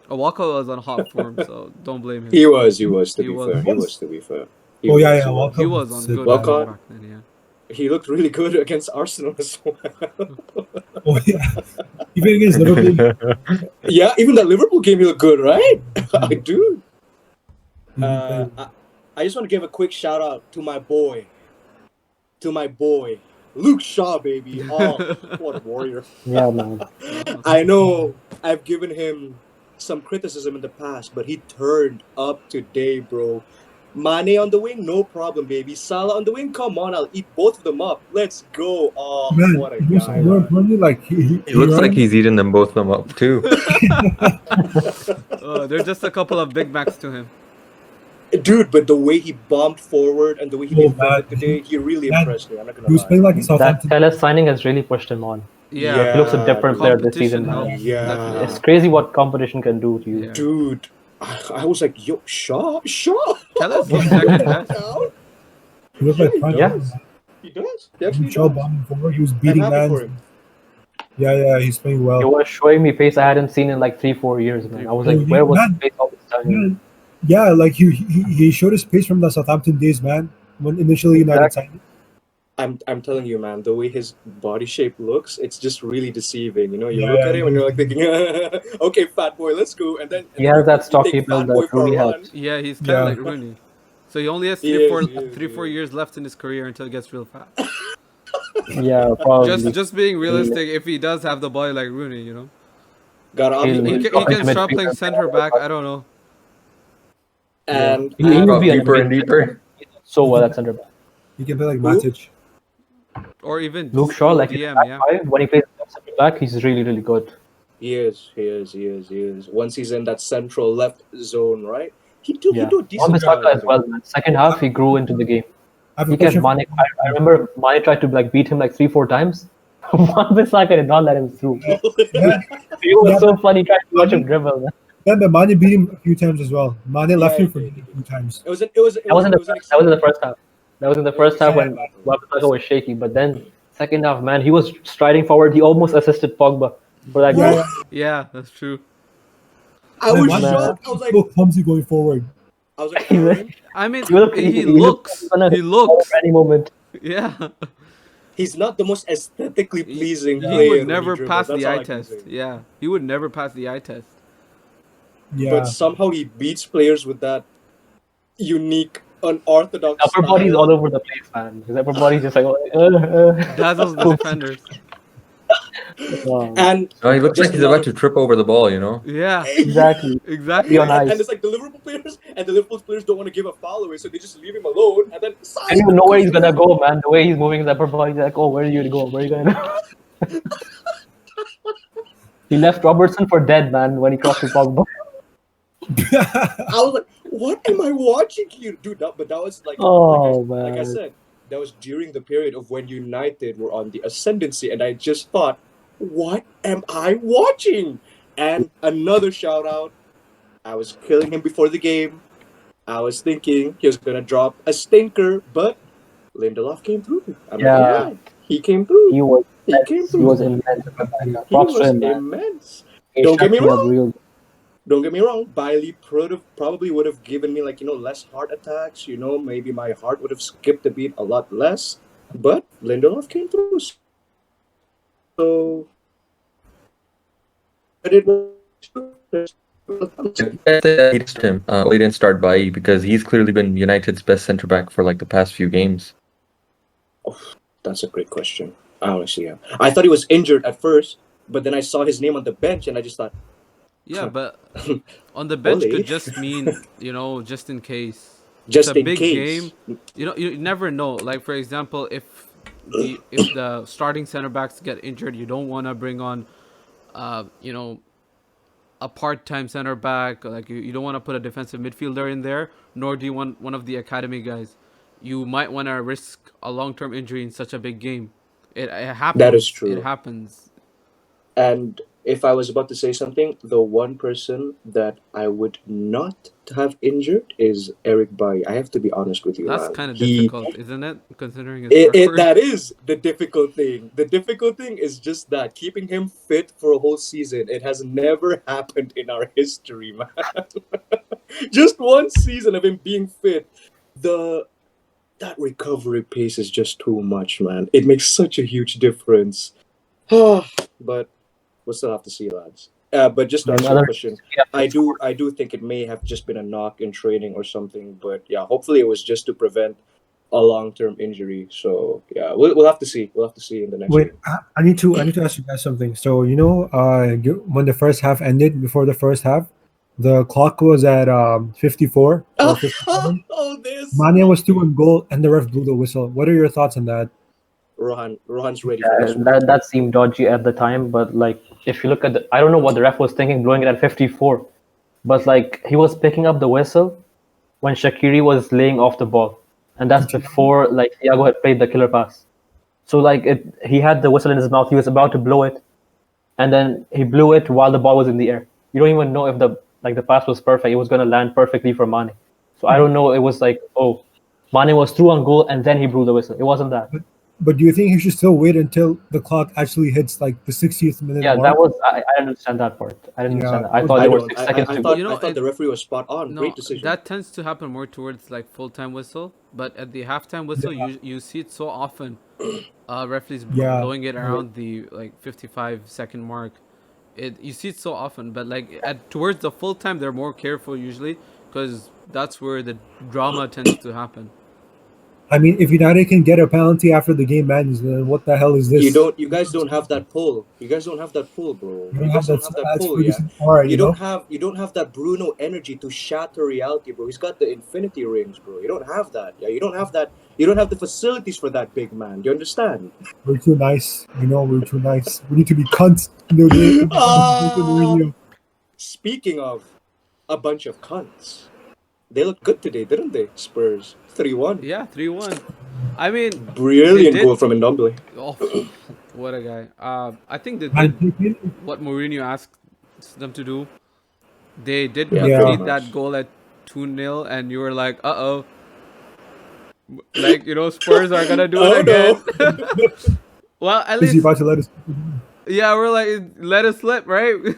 Walcott was on hot form, so don't blame him. He was. To He be was. fair, he was. To be fair. He Oh was, yeah, he was. Walcott He was on sick, good man. form Walcott? back then, yeah. He looked really good against Arsenal as well. Oh yeah, even against Liverpool. Yeah, even that Liverpool game, he looked good, right? I do. I just want to give a quick shout out to my boy. Luke Shaw, baby. Oh, what a warrior. Yeah, man. I know I've given him some criticism in the past, but he turned up today, bro. Mane on the wing, no problem, baby. Salah on the wing, come on, I'll eat both of them up. Let's go. Oh, Man, what a most guy, more man. importantly, like He looks like he's eating them both of them up too. There's just a couple of Big Macs to him. Dude, but the way he bombed forward and the way he Oh, defended man. today, he really Man, impressed me. I'm not he gonna was lie. playing like a That Southampton. Telles signing has really pushed him on. Yeah. He looks a different player this Competition season, man. helps. Yeah. Definitely. It's crazy what competition can do to you. Yeah. Dude, I was like, yo, Shaw? Telles looks second best. Down? He looked like He prime. Yeah. does. He does. He actually Shaw does. bombing forward. He was I'm beating happy for man. him. Yeah, he's playing He well. was showing me pace I hadn't seen in like 3-4 years, man. I was like, where was his pace all this time? Yeah, like he showed his pace from the Southampton days, man. When initially United signed him. I'm telling you, man, the way his body shape looks, it's just really deceiving. You know, you Yeah, look yeah, at him and you're like thinking, okay, fat boy, let's go. And then He has that you stocky take build fat boy that for a really run. helps. Yeah, he's kind Yeah. of like Rooney. So he only has He three, is, 4 years left in his career until he gets real fat. Yeah, probably. Just being realistic, if he does have the body like Rooney, you know, Gotta He'll- optimize. he Drop can into start midfield. playing center back. I don't know. And, He would Drop be an deeper and amazing- deeper. so well at centre back. He can play like Who? Matic. Or even Luke just Shaw, go like DM, back yeah. five, when he plays centre back, he's really, really good. he is. Once he's in that central left zone, right? He do a Wan decent job. Bissaka as well, man. Second half, he grew into the game. I have He a kept question. Mane. I remember Mane tried to like beat him like 3-4 times. Wan Bissaka did not let him through. Yeah, It was so funny trying to watch him dribble, man. yeah, but Mane beat him a few times as well. Mane left Yeah, him for he a did. few times. It was an That was in the exciting- first half. That was in the first half when Wan Bissaka was shaky. But then second half, man, he was striding forward. He almost assisted Pogba for that goal. Yeah, Yeah, that's true. I was Mane shocked. I was like, so clumsy going forward. Aaron, I mean, He he looks looks. gonna He hit looks. at any moment. Yeah. he's not the most aesthetically pleasing He player. would when never dribbles. pass That's the all eye I can test. say. Yeah, he would never pass the eye test. Yeah, But somehow he beats players with that unique, unorthodox Upper body's style. all over the place, man. His upper body's just like, Dazzles the defenders. And No, he looks Just like he's about another- to trip over the ball, you know? Yeah, exactly. exactly. Be on and ice. it's like the Liverpool players and the Liverpool players don't want to give a foul away, so they just leave him alone. And then I don't even know where he's gonna go, man. The way he's moving his upper body, he's like, oh, where are you gonna go? Where are you gonna go? He left Robertson for dead, man, when he crossed to Pogba. I was like, "What am I watching here, dude?" But that was like, Oh, like I man. said, that was during the period of when United were on the ascendancy, and I just thought, "What am I watching?" And another shout out. I was killing him before the game. I was thinking he was gonna drop a stinker, but Lindelof came through. I'm not gonna Yeah. lie. He came through. He was came he through. was immense. He Props to was him, man. immense. He Don't get shut me up wrong. real- Don't get me wrong, Bailey probably would have given me less heart attacks. Maybe my heart would have skipped a beat a lot less. But Lindelof came through. So but it was He didn't him. He didn't start Bailly because he's clearly been United's best centre back for like the past few games. That's a great question. Honestly, yeah. I thought he was injured at first, but then I saw his name on the bench and I just thought, Yeah, but on the bench Ole. could just mean, just in case. just It's a in big case. game. You never know. Like for example, if the starting center backs get injured, you don't want to bring on, a part-time center back. Like you don't want to put a defensive midfielder in there, nor do you want one of the academy guys. You might want to risk a long-term injury in such a big game. It happens. That is true. It happens. And if I was about to say something, the one person that I would not have injured is Eric Bailly. I have to be honest with you. That's man. kind of He- difficult, isn't it? Considering his record. That is the difficult thing. The difficult thing is just that keeping him fit for a whole season. It has never happened in our history, man. Just one season of him being fit. That recovery pace is just too much, man. It makes such a huge difference. But we'll still have to see, lads. But just to answer your question, I do think it may have just been a knock in training or something. But yeah, hopefully it was just to prevent a long-term injury. So yeah, we'll have to see. We'll have to see in the next Wait, game. I need to ask you guys something. So when the first half ended, before the first half, the clock was at 54 or 57. Oh, this Mane was through on goal, and the ref blew the whistle. What are your thoughts on that? Rohan's ready for this one. That seemed dodgy at the time, but like if you look at I don't know what the ref was thinking blowing it at 54, but like he was picking up the whistle when Shaqiri was laying off the ball, and that's before like Thiago had played the killer pass. So like he had the whistle in his mouth, he was about to blow it, and then he blew it while the ball was in the air. You don't even know if the pass was perfect. It was gonna land perfectly for Mane. So I don't know. It was like, oh, Mane was through on goal and then he blew the whistle. It wasn't that. But do you think he should still wait until the clock actually hits like the 60th minute Yeah, mark? that was. I understand that part. I didn't Yeah, understand that. I thought there were 6 seconds I to thought, go. You know, I thought the referee was spot on. No, Great decision. that tends to happen more towards like full-time whistle, but at the halftime whistle, you see it so often. Referees Yeah. blowing it around the like 55-second mark. You see it so often, but like towards the full time, they're more careful usually because that's where the drama tends to happen. I mean, if United can get a penalty after the game ends, then what the hell is this? You guys don't have that pull. You guys don't have that pull, bro. You don't have that, that's pull, yeah. Ferguson aura, You know? don't have that Bruno energy to shatter reality, bro. He's got the infinity rings, bro. You don't have that. Yeah, you don't have that. You don't have the facilities for that big man. Do you understand? We're too nice. We're too nice. We need to be cunts. Speaking of a bunch of cunts, they looked good today, didn't they? Spurs 3-1. Yeah, 3-1. I mean, Brilliant goal from Ndombele. Oh, what a guy. I think they did what Mourinho asked them to do. They did complete that goal at 2-0, and you were like, uh-oh. Like, Spurs are going to do it again. Well, at least... Is he about to let us... Yeah, we're like, let it slip, right? I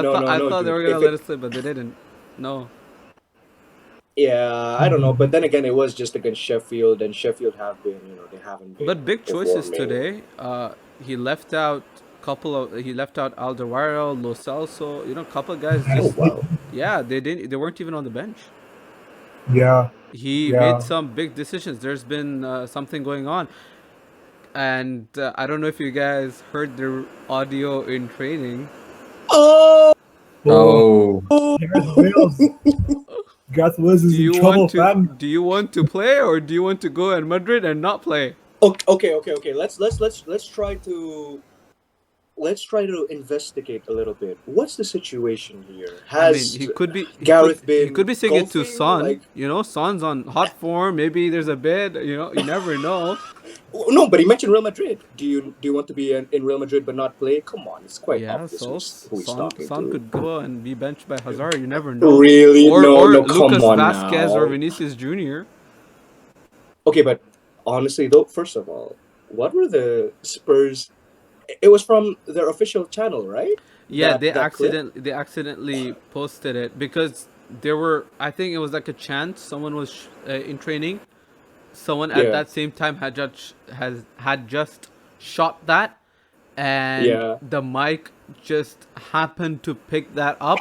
thought they were going to let it slip, but they didn't. No. Yeah, I don't know, but then again, it was just against Sheffield, and Sheffield they haven't been. But big choices today. He left out Alderweireld, Lo Celso, couple of guys. Just, wow. Yeah, they weren't even on the bench. Yeah. He made some big decisions. There's been something going on, and I don't know if you guys heard the audio in training. Oh. Gareth Wales is in trouble, fam. Do you want to play or do you want to go in Madrid and not play? Okay. Let's try to investigate a little bit. What's the situation here? He could be saying it to Son. Like, Son's on hot form. Maybe there's a bid. You never know. No, but he mentioned Real Madrid. Do you want to be in Real Madrid but not play? Come on, it's quite obvious who he's talking Son to. could go and be benched by Hazard. You never know. Really? Or come Lucas on Vasquez now. or Vinicius Jr. Okay, but honestly though, first of all, what were the Spurs? It was from their official channel, right? Yeah, they accidentally posted it because there were. I think it was like a chance. Someone was in training. Someone at that same time had just shot that, and the mic just happened to pick that up,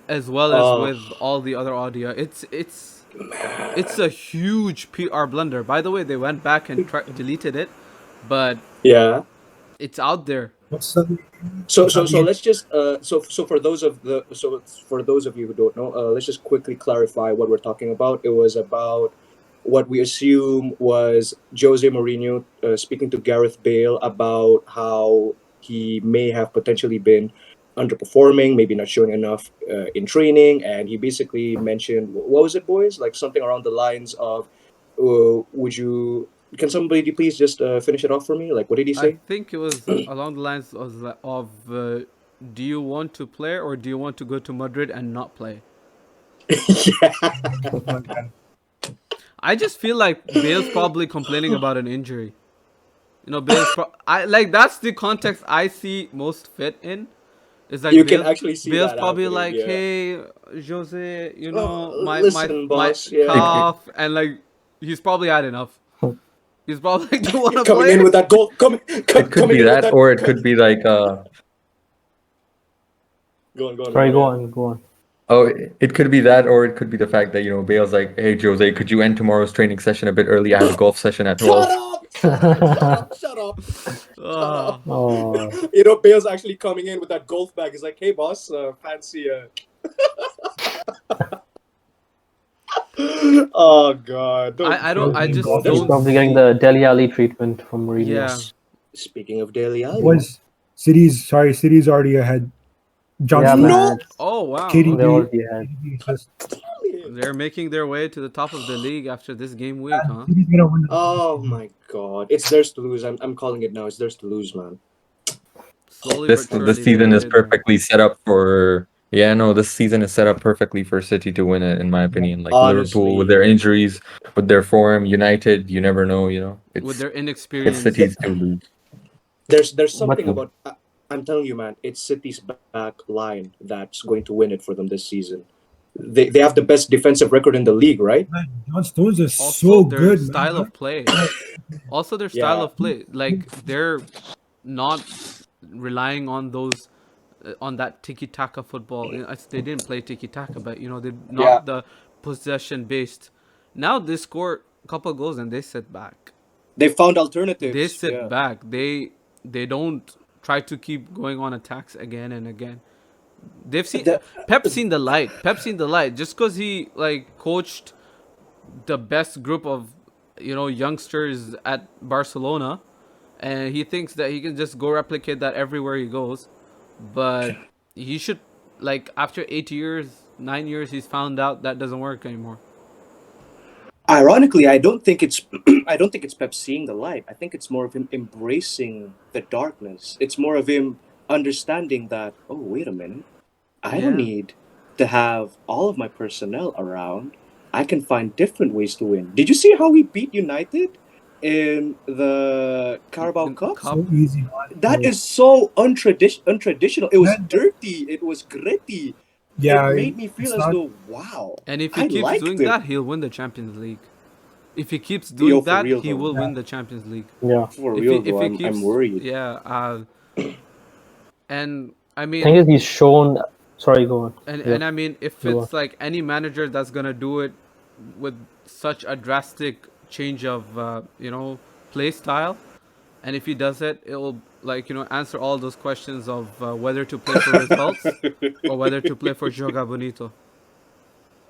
as well as with all the other audio. It's a huge PR blunder. By the way, they went back and deleted it, but it's out there. So let's just for those of you who don't know, let's just quickly clarify what we're talking about. It was about what we assume was Jose Mourinho speaking to Gareth Bale about how he may have potentially been underperforming, maybe not showing enough in training, and he basically mentioned, what was it, boys? Like something around the lines of, can somebody please just finish it off for me? Like, what did he say? I think it was along the lines of do you want to play or do you want to go to Madrid and not play? I just feel like Bale's probably complaining about an injury. Bale's that's the context I see most fit in. It's like you can actually see Bale's that probably happening, like, yeah. hey, Jose, listen, boss, my cough, and like he's probably had enough. He's probably like, do you want to coming play? in with that goal. It could be that, or it could be like Go on. Sorry, go on. Oh, it could be that, or it could be the fact that, Bale's like, hey, Jose, could you end tomorrow's training session a bit early? I have a golf session at 12. Shut up. Ah. Oh, Bale's actually coming in with that golf bag. He's like, hey, boss, fancy. Oh, God. I just Golf he's is don't probably getting see. the Dele Alli treatment from Mourinho. Yeah. Speaking of Dele Alli. Was City's already ahead. Yeah, John man. No. It's, Oh wow. KDB. they're already ahead. They're making their way to the top of the league after this game week, huh? City's gonna win. Oh, my God. It's theirs to lose. I'm calling it now. It's theirs to lose, man. Slowly This but this surely, season they'll is get there. perfectly set up for. Yeah, no, this season is set up perfectly for City to win it, in my opinion. Like Liverpool with Honestly. their injuries, with their form, United, you never know, With It's their it's inexperience. City's to lose. There's something But- about. I'm telling you, man. It's City's back line that's going to win it for them this season. They have the best defensive record in the league, right? Man, John Stones is Also, so their good, style man. of play. Also, their style Yeah. of play. Like they're not relying on those, on that tiki taka football. They didn't play tiki taka, but they're not Yeah. the possession based. Now they score a couple goals and they sit back. They found alternatives. They sit yeah. back. They don't try to keep going on attacks again and again. They've seen The- Pep's seen the light. Pep's seen the light. Just because he coached the best group of youngsters at Barcelona, and he thinks that he can just go replicate that everywhere he goes, but he should after 8 years, 9 years, he's found out that doesn't work anymore. Ironically, I don't think it's Pep seeing the light. I think it's more of him embracing the darkness. It's more of him understanding that, oh, wait a minute, I don't Yeah. need to have all of my personnel around. I can find different ways to win. Did you see how we beat United in the Carabao In Cup? Cup. So easy, man. That is so untraditional. It was Man. dirty. It was gritty. Yeah, It made me feel it's as not- though, wow. And if he I keeps liked doing it. that, he'll win the Champions League. If he keeps doing for that, real, he though. will Yeah. win the Champions League. Yeah. For If real, he, if though, he I'm keeps, worried. yeah. And I mean, thing is, he's shown. Sorry, go on. and I mean, if Go it's like any manager that's gonna do it with such a drastic change of play style, and if he does it, it'll answer all those questions of whether to play for results or whether to play for Joga Bonito.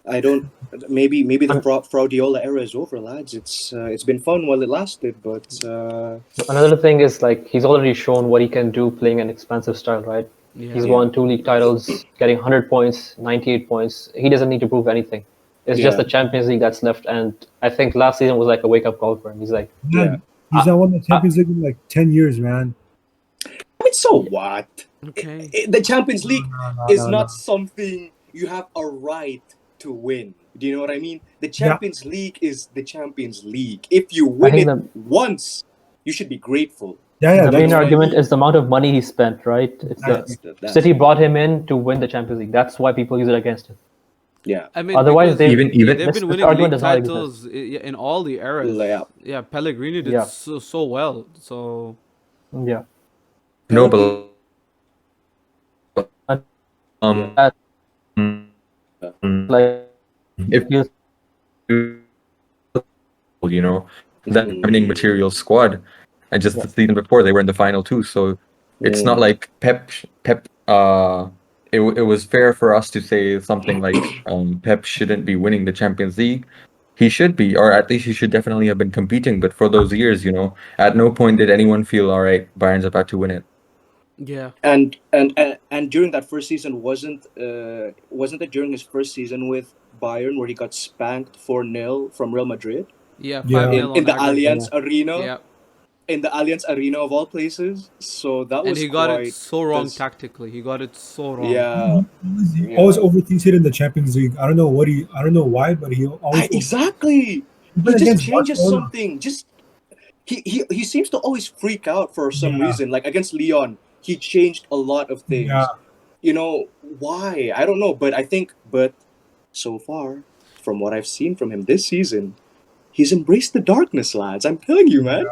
I don't. Maybe the Fraudiola era is over, lads. It's been fun while it lasted, but Another thing is he's already shown what he can do playing an expansive style, right? Yeah. He's won 2 league titles, getting 100 points, 98 points. He doesn't need to prove anything. It's just Yeah. the Champions League that's left, and I think last season was like a wake up call for him. He's like, Yeah. Man, he's not won the Champions League in like 10 years, man. I mean, so what? Okay. The Champions League No, is no, not no. something you have a right to win. Do you know what I mean? The Champions League is the Champions League. If you win think it once, you should be grateful. Yeah, the main that's argument is the amount of money he spent, right? It's That's City brought him in to win the Champions League. That's why people use it against him. yeah. I mean, Otherwise, because they- Even they've this- been this winning argument league does not exist. titles in all the eras. Yeah. Yeah, Pellegrini did Yeah. so well. So Yeah. no, but um, That- mm, Like, if you that winning material squad, and just the season before they were in the final too. So it's not like Pep. It was fair for us to say something like Pep shouldn't be winning the Champions League. He should be, or at least he should definitely have been competing. But for those years, at no point did anyone feel, all right, Bayern's about to win it. yeah, And during that first season, wasn't it during his first season with Bayern where he got spanked 4-0 from Real Madrid yeah, Yeah. 5-0 in the on aggregate. Allianz Arena? Yeah, In the Allianz Arena of all places. So that and was he got it quite- so wrong that's- tactically. He got it so wrong. Yeah. he always overthinks it in the Champions League. I don't know why, but he always Exactly. Even He just against changes Barcelona. something. Just he seems to always freak out for some Yeah. reason. Like against Leon, he changed a lot of things. Yeah. Why? I don't know, but so far, from what I've seen from him this season, he's embraced the darkness, lads. I'm telling you, man.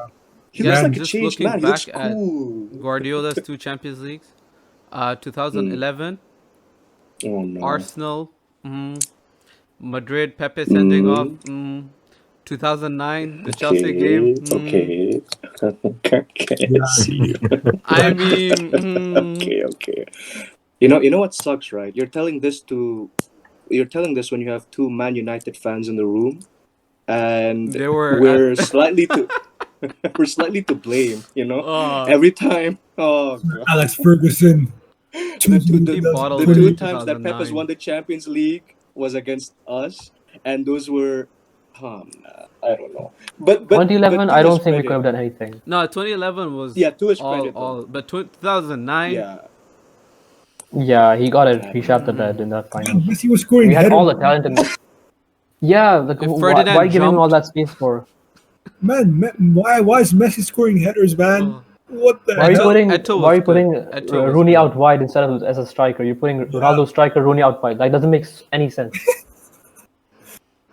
He Yeah, looks like a just changed looking man. He looks back at cool. Guardiola's 2 Champions Leagues, 2011 Oh no. Arsenal Madrid, Pepe sending off. 2009, the Chelsea game. Okay. Okay. I see you. I mean, Okay. You know what sucks, right? You're telling this when you have two Man United fans in the room, and they were at. we're slightly to we're slightly to blame. uh, Every time. Oh god. Alex Ferguson. The two he the, the bottled it two in 20. times that Pep has 2009. won the Champions League was against us, and those were, I don't know. But 2011, to I his don't think we could credit, have done anything. No, 2011 was yeah, to his credit though, but 2009. yeah, Yeah, he got it. I He don't shot know. the bed in that Man, final. Messi was scoring We had headers. all the talent. Yeah, like If why Ferdinand give him all jumped, that space for? Man, why is Messi scoring headers, man? uh, What the Why are you hell? putting Eto why are was you good. putting Eto was Rooney good. out wide instead of as a striker? You're putting Yeah. Ronaldo striker, Rooney out wide. Like doesn't make any sense.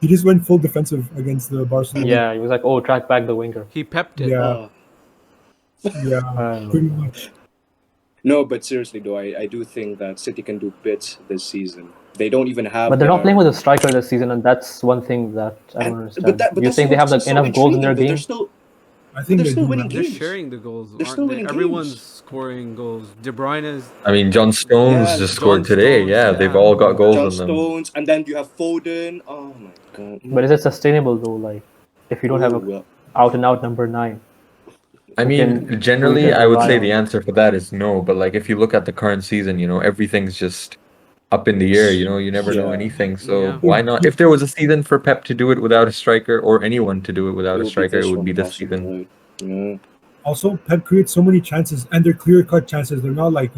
He just went full defensive against the Barcelona. Yeah, he was like, oh, track back the winger. He pepped it. Yeah, yeah, Um, pretty much. No, but seriously though, I do think that City can do bits this season. They don't even have But they're not their. playing with a striker this season, and that's one thing that I don't And understand. but You that's think they have what's like so enough goals in their intriguing though. game? I But think they're they still do, winning man. They're games. sharing the goals, They're aren't still they? winning Everyone's games. scoring goals. De Bruyne is I mean, John Stones Yeah, just John scored today. Stones. Yeah, they've Yeah, all got goals John on them. Stones, and then you have Foden. Oh my god. But is it sustainable though? Like, if you don't have Ooh, a well, out and out number 9 I who mean, can who you generally, can I would rely say the on? answer for that is no. But like, if you look at the current season, everything's just up in the air. You never know yeah, anything. So yeah. why not? If there was a season for Pep to do it without a striker, or anyone to do it without it a would be striker, it this would one be this possibly, season. right? Yeah, Also, Pep creates so many chances, and they're clear-cut chances. They're not like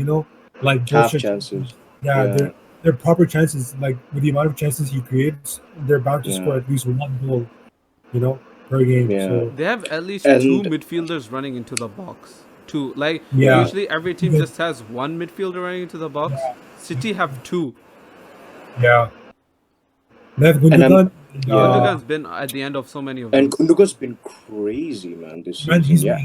like half bullshit chances. Yeah, Yeah, they're proper chances. Like with the amount of chances he creates, they're bound to score yeah, at least one goal, per game. yeah, So They have at least two and midfielders running into the box. Two. Like yeah, yeah. usually every team just has one midfielder running into the box. yeah, City have two. yeah. They have And I'm Gundogan. yeah, Gundogan's been at the end of so many of and those. Gundogan's been crazy, man, this Man, season. Yeah,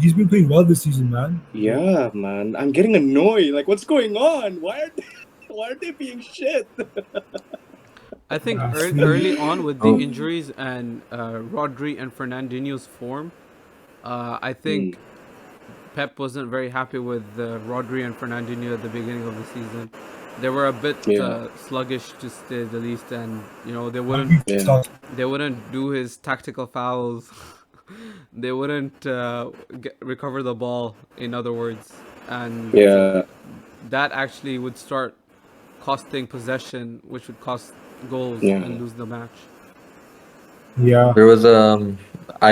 he's been playing well this season, man. yeah, man. I'm getting annoyed. Like, what's going on? Why are they being shit? I think Yeah, early on with the Oh. injuries and Rodri and Fernandinho's form, I think Pep wasn't very happy with Rodri and Fernandinho at the beginning of the season. They were a bit Yeah. sluggish to say the least, and they Yeah. wouldn't do his tactical fouls. They wouldn't recover the ball. In other words, and Yeah, that actually would start costing possession, which would cost goals yeah. and lose the match. Yeah, There was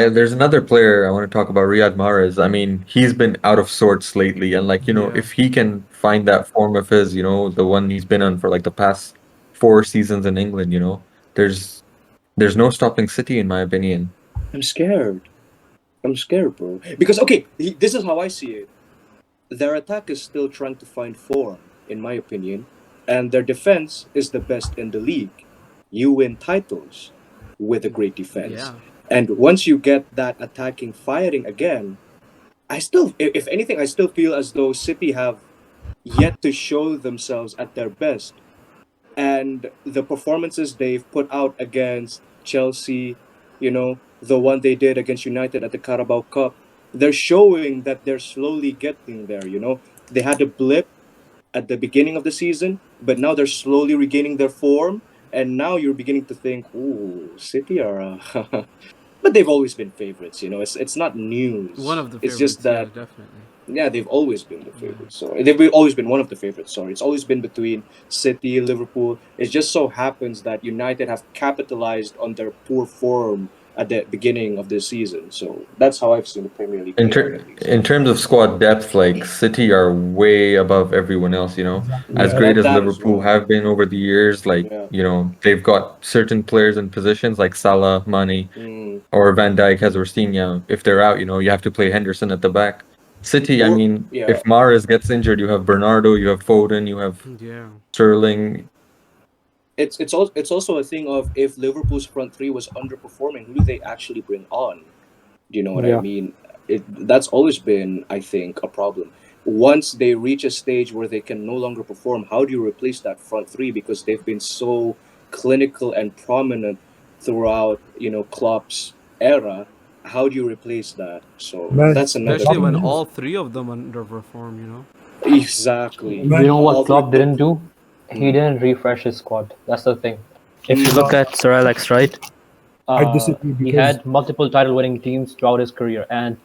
there's another player I want to talk about, Riyad Mahrez. I mean, he's been out of sorts lately, and Yeah. if he can find that form of his, the one he's been on for like the past 4 seasons in England, there's no stopping City in my opinion. I'm scared. I'm scared, bro. Because okay, this is how I see it. Their attack is still trying to find form, in my opinion, and their defense is the best in the league. You win titles with a great defense, Yeah. and once you get that attacking firing again, if anything, I still feel as though City have yet to show themselves at their best, and the performances they've put out against Chelsea, the one they did against United at the Carabao Cup, they're showing that they're slowly getting there. They had a blip at the beginning of the season, but now they're slowly regaining their form, and now you're beginning to think, "Ooh, City are." But they've always been favorites. It's not news. One of the It's favorites. just that yeah, definitely. yeah, they've always been the favorites. So always been one of the favorites. Sorry, it's always been between City, Liverpool. It just so happens that United have capitalized on their poor form at the beginning of this season. So that's how I've seen the Premier League. In, play out, at least. in terms of squad depth, like City are way above everyone else, As Yeah, great as that as Liverpool well. have been over the years, like, Yeah. they've got certain players in positions like Salah, Mane, Mm. or Van Dijk has Rafinha. If they're out, you have to play Henderson at the back. City, I Or- mean, yeah. if Mahrez gets injured, you have Bernardo, you have Foden, you have Yeah. Sterling. It's also a thing of, if Liverpool's front three was underperforming, who do they actually bring on? Do you know what I Yeah. mean? That's always been, I think, a problem. once they reach a stage where they can no longer perform, how do you replace that front three? Because they've been so clinical and prominent throughout, Klopp's era. How do you replace that? So Man, that's another Especially when thing. all three of them underperform, you know. Exactly. You know what All Klopp three- didn't do? He Mm. didn't refresh his squad. That's the thing. If you Mm. look at Sir Alex, right? I disagree He because had multiple title-winning teams throughout his career, and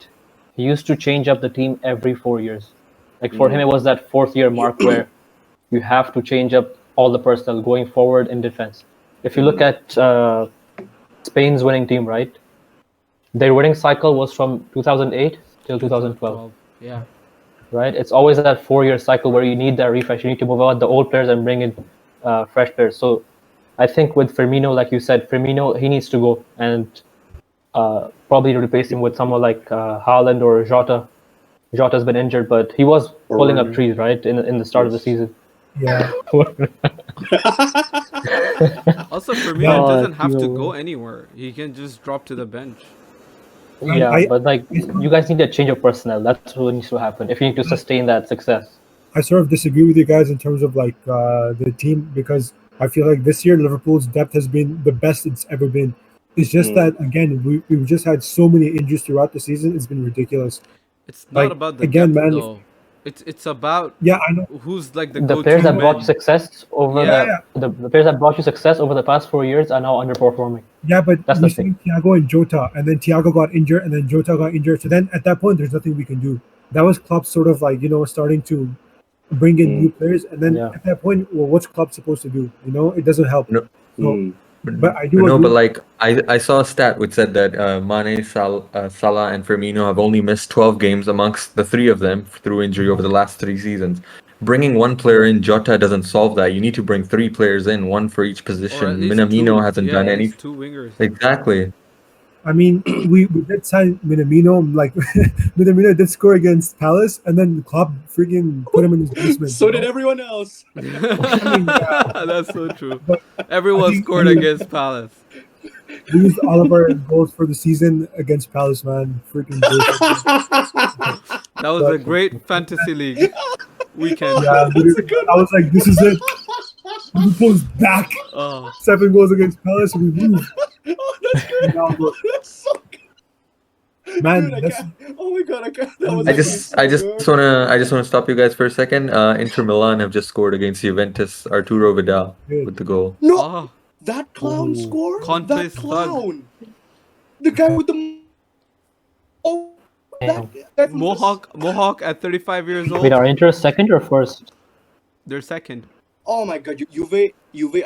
he used to change up the team every 4 years. Like for him, it was that fourth-year mark where you have to change up all the personnel going forward in defense. If you look at Spain's winning team, right? Their winning cycle was from 2008 till 2012, Yeah. right? It's always that 4-year cycle where you need that refresh. You need to move out the old players and bring in fresh players. So I think with Firmino, like you said, Firmino, he needs to go and probably replace him with someone like Haaland or Jota. Jota's been injured, but he was Or pulling up Werner. trees, right, in the start of the Yes. season. yeah, Also, Firmino Oh, doesn't have to yo. go anywhere. He can just drop to the bench. Yeah, I- but like you guys need a change of personnel. That's what needs to happen if you need to sustain that success. I sort of disagree with you guys in terms of like the team because I feel like this year Liverpool's depth has been the best it's ever been. It's just that again we've just had so many injuries throughout the season. It's been ridiculous. It's not Like, about the again, depth man, though. It's about Yeah, I know. who's like the The go-to players that brought you man. success over Yeah. the players that brought you success over the past 4 years are now underperforming. Yeah, but That's we the thing. signed Thiago and Jota, and then Thiago got injured, and then Jota got injured. So then at that point, there's nothing we can do. That was Klopp sort of like starting to bring in new players, and then Yeah. at that point, well, what's Klopp supposed to do? It doesn't help. No. So, but I do No, agree. but like I saw a stat which said that Mane, Salah, and Firmino have only missed 12 games amongst the three of them through injury over the last 3 seasons. Bringing one player in, Jota, doesn't solve that. You need to bring 3 players in, one for each Or position. at least Minamino two. hasn't Yeah, done at any. least two wingers. Exactly. I mean, we did sign Minamino. Like Minamino did score against Palace, and then Klopp freaking put him in his basement. So did everyone else. That's so true. But Everyone think- scored I mean- against Palace. We used all of our goals for the season against Palace, man. Freaking bullshit. That was a great fantasy league weekend. Yeah, I was like, this is it. Liverpool's back. Oh, 7 goals against Palace, and we move. Oh, that's great. Now, look, That's so good. man, Dude, I that's can't. Oh my god, I can't. That was I actually just so I just good. wanna I just wanna stop you guys for a second. Inter Milan have just scored against Juventus. Arturo Vidal good. with the goal. No, oh, that clown Ooh. scored. Conte's That thug. clown. The guy with the. Oh, that guy from Mohawk at 35 years Wait, old. are Inter second or first? They're second. Oh my god, Juve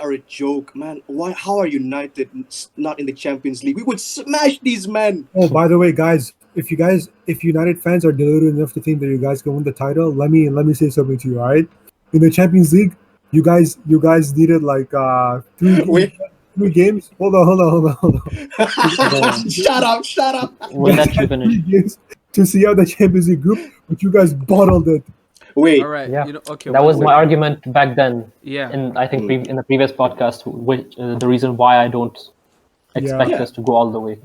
are a joke, man. Why? How are United not in the Champions League? We would smash these men. Oh, by the way, guys, if United fans are deluded enough to think that you guys can win the title, let me say something to you. All right, in the Champions League, you guys needed like Wait. 3 games. Hold on. Shut up. We'll let you 3 finish. games to see out the Champions League group, but you guys bottled it. Wait. All right. Yeah. You know. Okay. That one was my second. argument back then. Yeah. In I think in the previous podcast, which the reason why I don't expect Yeah. us to go all the way.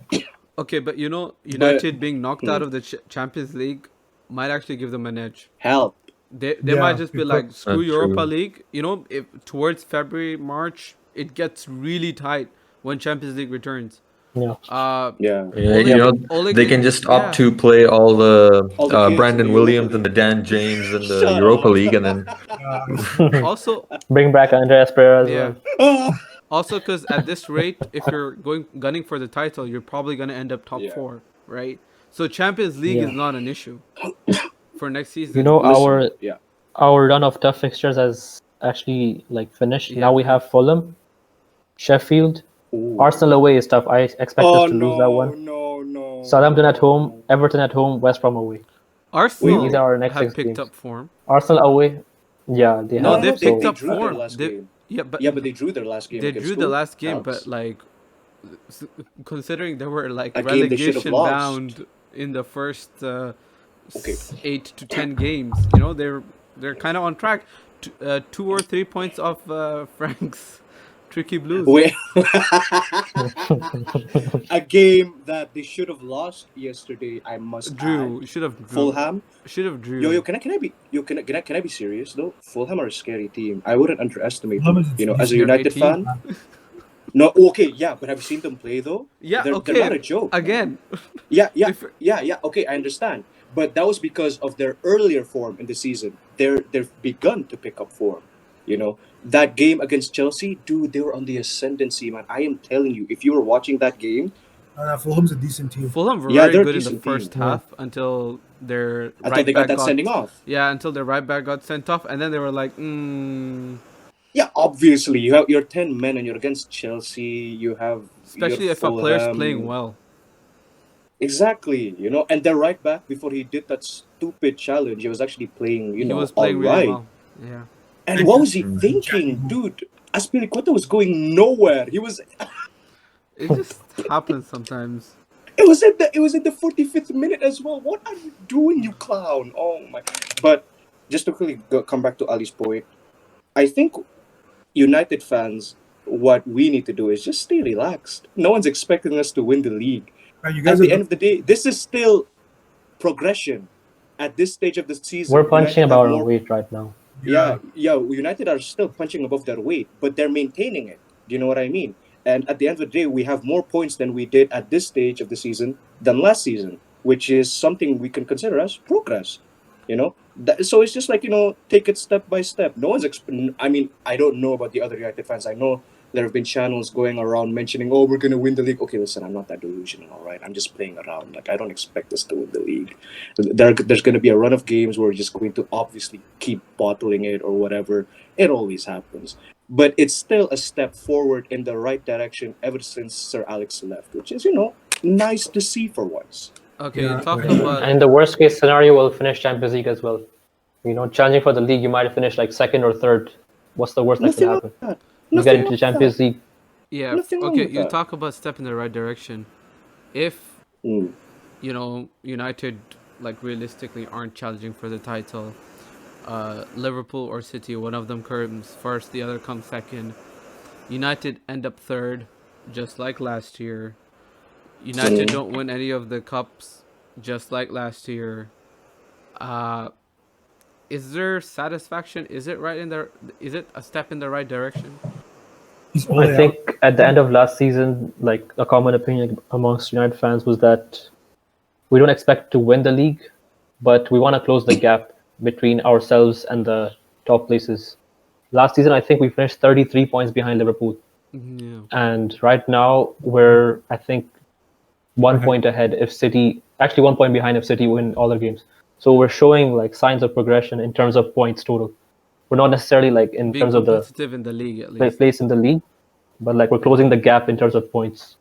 Okay, but United being knocked out of the Champions League might actually give them an edge. Help. They Yeah, might just be because- like, screw That's Europa true. League. If towards February, March, it gets really tight when Champions League returns. Yeah. Yeah. Yeah, Ole they can just opt to play all the All the kids Brandon in the Europa Williams League. and the Dan James and the Shut Europa up. League, and then Also, Bring back Andreas Pereira as yeah. well. Also, because at this rate, if you're gunning for the title, you're probably gonna end up top Yeah. 4, right? So Champions League Yeah. is not an issue for next season. You know, Listen, our run of tough fixtures has actually finished. Yeah. Now we have Fulham, Sheffield, Ooh. Arsenal away is tough. I expect Oh us to lose that one. no. Southampton at home, Everton at home, West Brom away. Arsenal These are our next have 6 picked games. up form. Arsenal away, yeah, they No, have. they've so- picked up drew their form. last They- game. Yeah, but They drew their last game. they against drew the who? last game, Alps. but considering they were A game they should have relegation lost. bound in the first Okay. 8 to 10 games, they're kind of on track. 2 or 3 points off Frank's Tricky Blues. Wait. A game that they should have lost yesterday, I must Drew. add. Should have drew. Fulham. Should have drew. Yo, can I be can I be serious though? Fulham are a scary team. I wouldn't underestimate Fulham them. is a You know, as a scary United team. fan. No, okay, yeah, but have you seen them play though? Yeah, they're okay. not a joke. Again. Yeah, yeah, If- yeah. Okay, I understand, but that was because of their earlier form in the season. They've begun to pick up form. You know, that game against Chelsea, dude, they were on the ascendancy, man. I am telling you, if you were watching that game, Fulham's a decent team. Fulham were Yeah, very they're a good in the decent first team. half until their until right they got back that sending off. Yeah, until their right back got sent off, and then they were like, Yeah, obviously, you're 10 men and you're against Chelsea. You have especially your if a player's Fulham. playing well. Exactly, you know, and their right back before he did that stupid challenge, he was actually playing, He was playing all really right. well. Yeah. And what was he thinking, dude? Aspilicueta was going nowhere. He was. It just happens sometimes. It was in the 45th minute as well. What are you doing, you clown? Oh my! But just to quickly come back to Ali's point, I think United fans, what we need to do is just stay relaxed. No one's expecting us to win the league. You At guys the are end of the day, this is still progression. At this stage of the season, We're punching United have above our more- weight right now. Yeah, United are still punching above their weight, but they're maintaining it. Do you know what I mean? And at the end of the day, we have more points than we did at this stage of the season than last season, which is something we can consider as progress. You know, so it's just like, take it step by step. No one's. I mean, I don't know about the other United fans. I know there have been channels going around mentioning, "Oh, we're gonna win the league." Okay, listen, I'm not that delusional, all right? I'm just playing around. Like, I don't expect us to win the league. There's gonna be a run of games where we're just going to obviously keep bottling it or whatever. It always happens. But it's still a step forward in the right direction ever since Sir Alex left, which is, nice to see for once. Okay, Yeah. talking And about in the worst case scenario, we'll finish Champions League as well. Challenging for the league, you might finish like second or third. What's the worst that Nothing could wrong happen? with that. You Nothing get into wrong the with that. Champions League. yeah. Nothing wrong Okay, with you that. talk about step in the right direction. If Mm. United like realistically aren't challenging for the title, Liverpool or City, one of them comes first, the other comes second. United end up third, just like last year. United don't win any of the cups, just like last year. Is there satisfaction? Is it a step in the right direction? He's only I think at the end of last season, like a common opinion amongst United fans was that we don't expect to win the league, but we want to close the gap between ourselves and the top places. Last season, I think we finished 33 points behind Liverpool. Yeah. And right now, we're, I think, 1 point ahead if City, actually 1 point behind if City win all their games. So we're showing like signs of progression in terms of points total. We're not necessarily like in Being terms of the competitive in the league at least. place in the league, but like we're closing the gap in terms of points.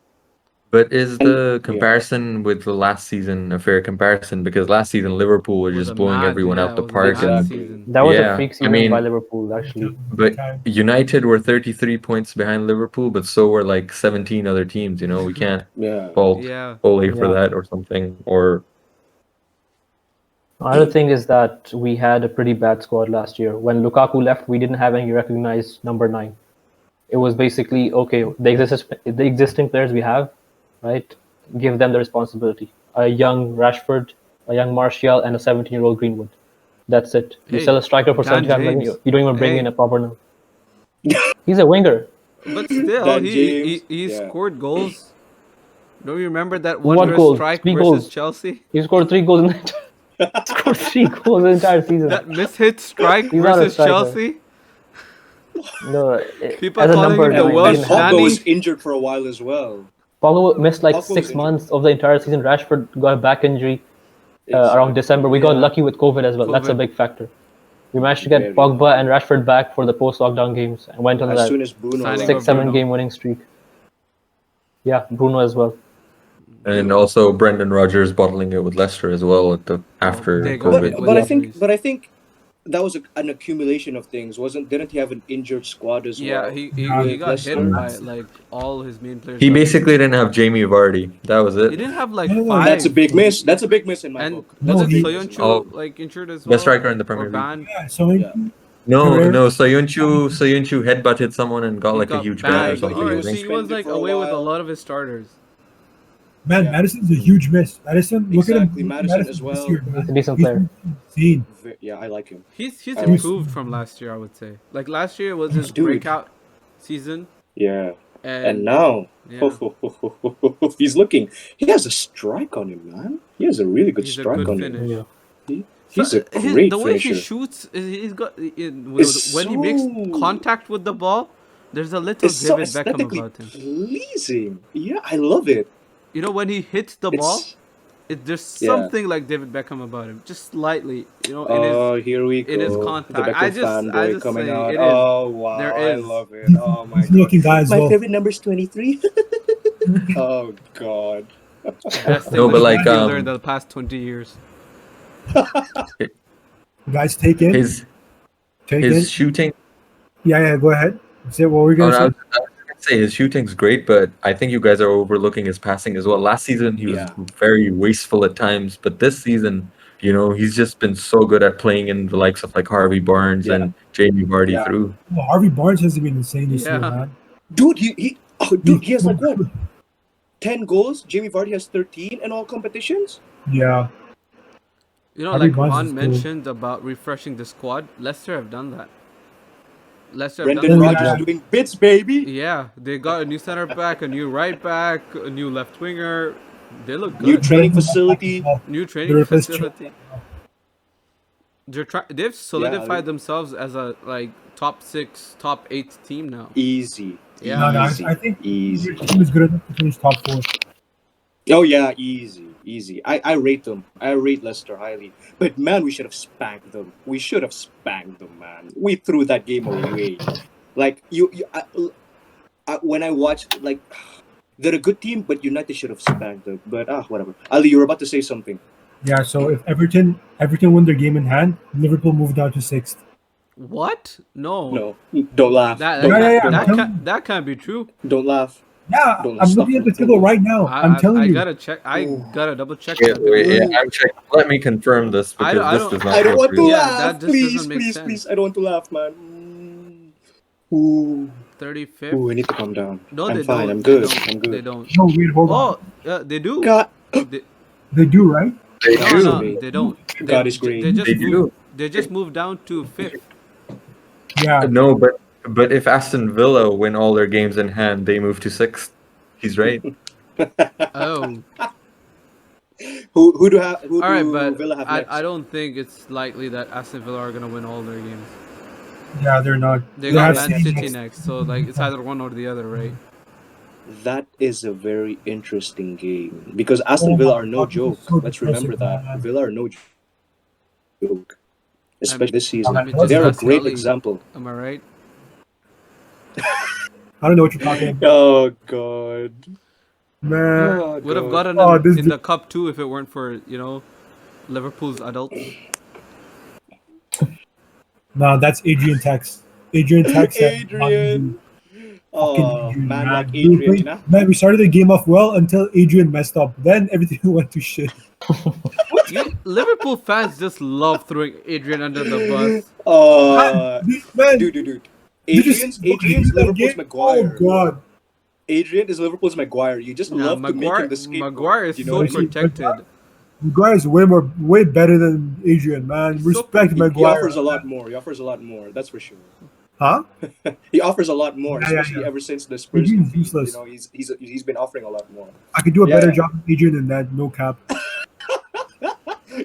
But is the yeah. comparison with the last season a fair comparison? Because last season Liverpool was Was just a blowing mad- everyone yeah, out the it was a park, mad and season. That was Yeah, a freak I season mean- by Liverpool, actually. but Okay. United were 33 points behind Liverpool, but so were like 17 other teams. We can't Yeah. fault Yeah. Ole for Yeah. that or something. Or Another thing is that we had a pretty bad squad last year. When Lukaku left, we didn't have any recognized number 9. It was basically, okay, the existing players we have, right, give them the responsibility. A young Rashford, a young Martial, and a 17-year-old Greenwood. That's it. You Hey, sell a striker for Dan 75 million, James. you don't even bring Hey. in a proper now. He's a winger. But still, Dan he James, yeah. scored goals. Don't you remember that one What versus goals? strike 3 versus goals. Chelsea? He scored 3 goals in the scored 3 goals in the entire season. That mishit strike He's not a versus striker. Chelsea? No, People as a calling number him the 9, Welsh he didn't have- Danny. Pogba was injured for a while as well. Pogba missed like Pogba was 6 injured. months of the entire season. Rashford got a back injury around December. We got Yeah. lucky with COVID as well. That's a COVID. big factor. We managed to get Very Pogba and Rashford back for the post-lockdown games and went on As that soon as Bruno Signing left. 6-7 Bruno. game winning streak. Yeah, Bruno as well. and also Brendan Rodgers bottling it with Leicester as well after there you go. COVID. But I Yeah. think that was an accumulation of things, wasn't? Didn't he have an injured squad as Yeah, well? he With got hit Leicester? by like all his main players. He got basically didn't have Jamie Vardy. That was hit. it. He didn't have like No, 5. That's a big miss. That's a big miss in my And book. No, That's a he- big miss. Soyuncu Oh. like injured as well. Best striker in the or Premier League. banned. Yeah, so Yeah. No. Soyuncu headbutted someone and got He like a got huge ban banned. or something. All I right, so think. he was suspended like for a away with a while. lot of his starters. Man, Yeah. Madison's a huge miss. Madison, look at him. Exactly, Madison as well. This year, He's man. a decent He's player. insane. Yeah, I like him. He's I like improved from last year, I would say. Like last year was his Dude. breakout season, Yeah. And and now, yeah, he's looking. He has a strike on him, man. He has a really good he's a strike good on finish. Yeah. him. He's a So, great the way he finisher. shoots, he's got It's when he makes so- contact with the ball. There's a little It's so David Beckham aesthetically about him. pleasing. Yeah, I love it. You know, when he hits the ball, It's there's Yeah. something like David Beckham about him, just slightly. You know, here we go. in his The contact. Beckham I just fanboy coming say out. it is. Oh wow, There I is. love it. Oh my He's god. looking guys My though. favorite number is 23. Oh god. Best thing No, but that like, we learned the past 20 years. Guys, take in. His shooting. Yeah. Go ahead. Say what we're Oh, gonna no, I say. was gonna say his shooting's great, but I think you guys are overlooking his passing as well. Last season he was Yeah. very wasteful at times, but this season, he's just been so good at playing in the likes of like Harvey Barnes Yeah. and Jamie Vardy Yeah. through. Well, Harvey Barnes has been insane this year, Yeah. man. Dude, he has like what? 10 goals. Jamie Vardy has 13 in all competitions. Yeah. You know, Harvey like Barnes Rohan is good. mentioned about refreshing the squad. Leicester have done that. Brendan that. Rodgers Yeah. doing bits, baby. Yeah, they got a new center back, a new right back, a new left winger. They look New good. training facility. New They training replaced facility. They've solidified themselves as a like top 6, top 8 team now. Easy. Yeah. No, Easy. I think Easy. your team is good enough to finish top 4. Oh yeah, easy. I rate them. I rate Leicester highly. But man, we should have spanked them. We should have spanked them, man. We threw that game away. Like when I watched, like, they're a good team, but United should have spanked them. But whatever. Ali, you were about to say something. Yeah, so if Everton win their game in hand, Liverpool moved down to 6th. What? No. No, don't laugh. That Don't Yeah, laugh. yeah, Don't I'm laugh. telling that can't be true. Don't laugh. Yeah, Don't I'm stop looking at the it. table right now. I'm telling I you. gotta check. I gotta double check Wait, that. yeah, I'm checking. Let me confirm this because I this don't- does not I don't go want to through. Yeah, laugh. that just Please, doesn't make please, sense. please. I don't want to laugh, man. Ooh. 35th. Ooh, I need to calm down. No, I'm they fine. don't. I'm They good. don't. I'm good. They don't. No, wait, hold on. Oh, yeah, they do. God, They do, right? They No, do. no, they don't. God is great. They just They moved. do. They just moved down to 5th. Yeah. No, but if Aston Villa win all their games in hand, they move to 6th. He's right. Oh, who do all right, Villa but have next? I don't think it's likely that Aston Villa are gonna win all their games. Yeah, they're not. They got have Man City next, so like it's either one or the other, right? That is a very interesting game because Aston Oh Villa my are no God, this is joke. so Let's remember depressing, that man. Villa are no joke, especially this season. Let me Just They're a ask great Ali. example. Am I right? I don't know what you're talking about. Oh God, Man. oh, Would have God. gotten Oh, them this in dude- the cup too if it weren't for Liverpool's adults. No, that's Adrian Tex. Adrian Tex. Adrian. Oh Adrian, man, like We were Adrian, playing- you know? Man, we started the game off well until Adrian messed up. Then everything went to shit. Liverpool fans just love throwing Adrian under the bus. Man, Dude. did you Adrian's see that Liverpool's game? Maguire. Oh God. Adrian is Liverpool's Maguire. You just Nah, love to make him the scapegoat. Maguire is you know so what I mean? protected. Maguire is way better than Adrian, man. So Respect He Maguire. offers a lot more. He offers a lot more. That's for sure. Huh? He offers a lot more, Yeah, yeah, especially yeah. ever since the Spurs. Adrian's defeat. useless. He's been offering a lot more. I could do a Yeah, better yeah. job than Adrian than that. No cap.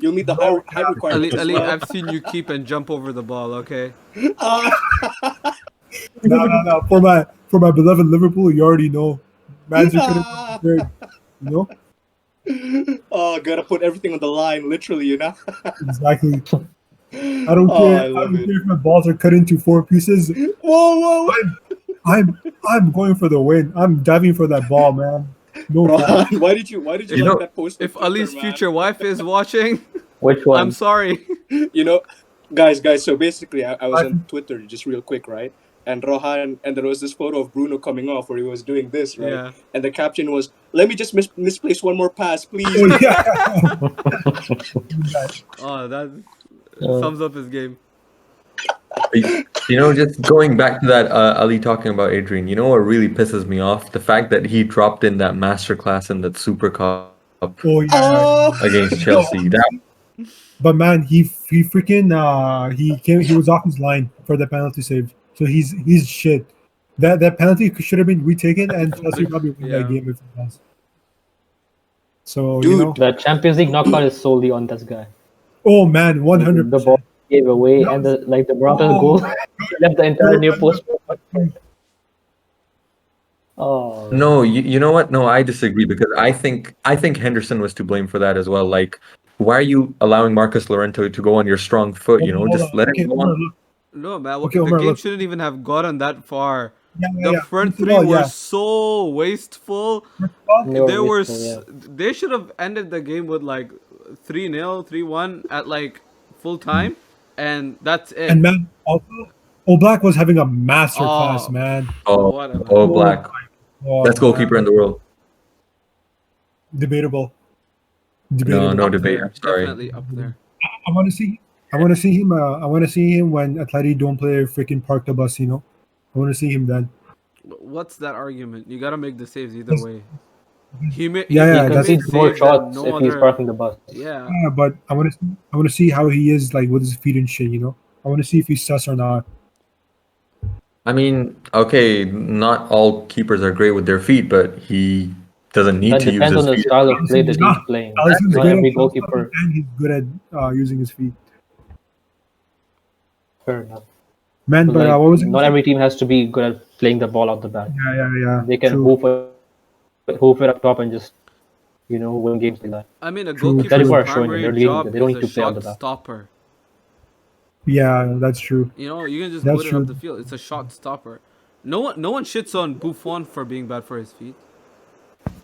You'll meet the high requirements as Ali, well. I've seen you keep and jump over the ball. Okay. No. For my beloved Liverpool, you already know. Manchester could have prepared, you know? Oh, gotta put everything on the line, literally, you know. Exactly. I don't Oh, care. I I love don't it. care if my balls are cut into 4 pieces. Whoa. I'm going for the win. I'm diving for that ball, man. No cap. Rohan, why did you You like know, that post? on If Twitter, Ali's man? future wife is watching, Which one? I'm sorry. You know, guys. So basically, I was on Twitter just real quick, right? And Rohan, and there was this photo of Bruno coming off where he was doing this, right? Yeah. And the caption was, "Let me just misplace one more pass, please." Oh, yeah. Oh, that sums up his game. Just going back to that Ali talking about Adrian, you know what really pisses me off? The fact that he dropped in that masterclass in that Super Cup Oh yeah. Oh, against Chelsea. That But man, he freaking he was off his line for the penalty save. So he's shit. That penalty should have been retaken, and Chelsea probably won that Yeah. game if it was. So Dude. The Champions League knockout is solely on this guy. oh man, 100. The ball gave away, and the Morata goal left the entire near post. Oh No, you know what? No, I disagree because I think Henderson was to blame for that as well. Like, why are you allowing Marcus Llorente to go on your strong foot? Just let Okay, him go Omar, on. look. No, man. Okay, The Omar, game look. shouldn't even have gotten that far. Yeah. The front First of three all, were yeah. so wasteful. They were wasteful, They should have ended the game with like 3-0, 3-1 at like full time, and that's it. And man, also, Oblak was having a master class, Oh. man. Oh, Whatever. Black. Oh, Best goalkeeper in the world. Debatable. No Up debate. there, I'm sorry. definitely up there. I want to see. I want to see him. I want to see him when Atleti don't play freaking Park the Bus. I want to see him then. What's that argument? You gotta make the saves either way. He Yeah, He that's- concedes more saves than shots no if he's other- parking the bus. Yeah. Yeah, but I want to see how he is like with his feet and shit. I want to see if he's sus or not. I mean, okay, not all keepers are great with their feet, but he doesn't need That to use depends his on the feet. style of play that he's Nah, playing. Alisson's Not good every at goalkeeper. and he's good at using his feet. Fair enough. Man, But, but like, what was it? not every team has to be good at playing the ball out the back. Yeah. They can true. hoof it up top and just win games like that. I mean, a True. goalkeeper's That is what I'm showing you. primary They're leading job it. They don't is need a to play on the shot back. stopper. Yeah, that's true. You can just That's put it true. up the field. It's a shot stopper. No one shits on Buffon for being bad for his feet.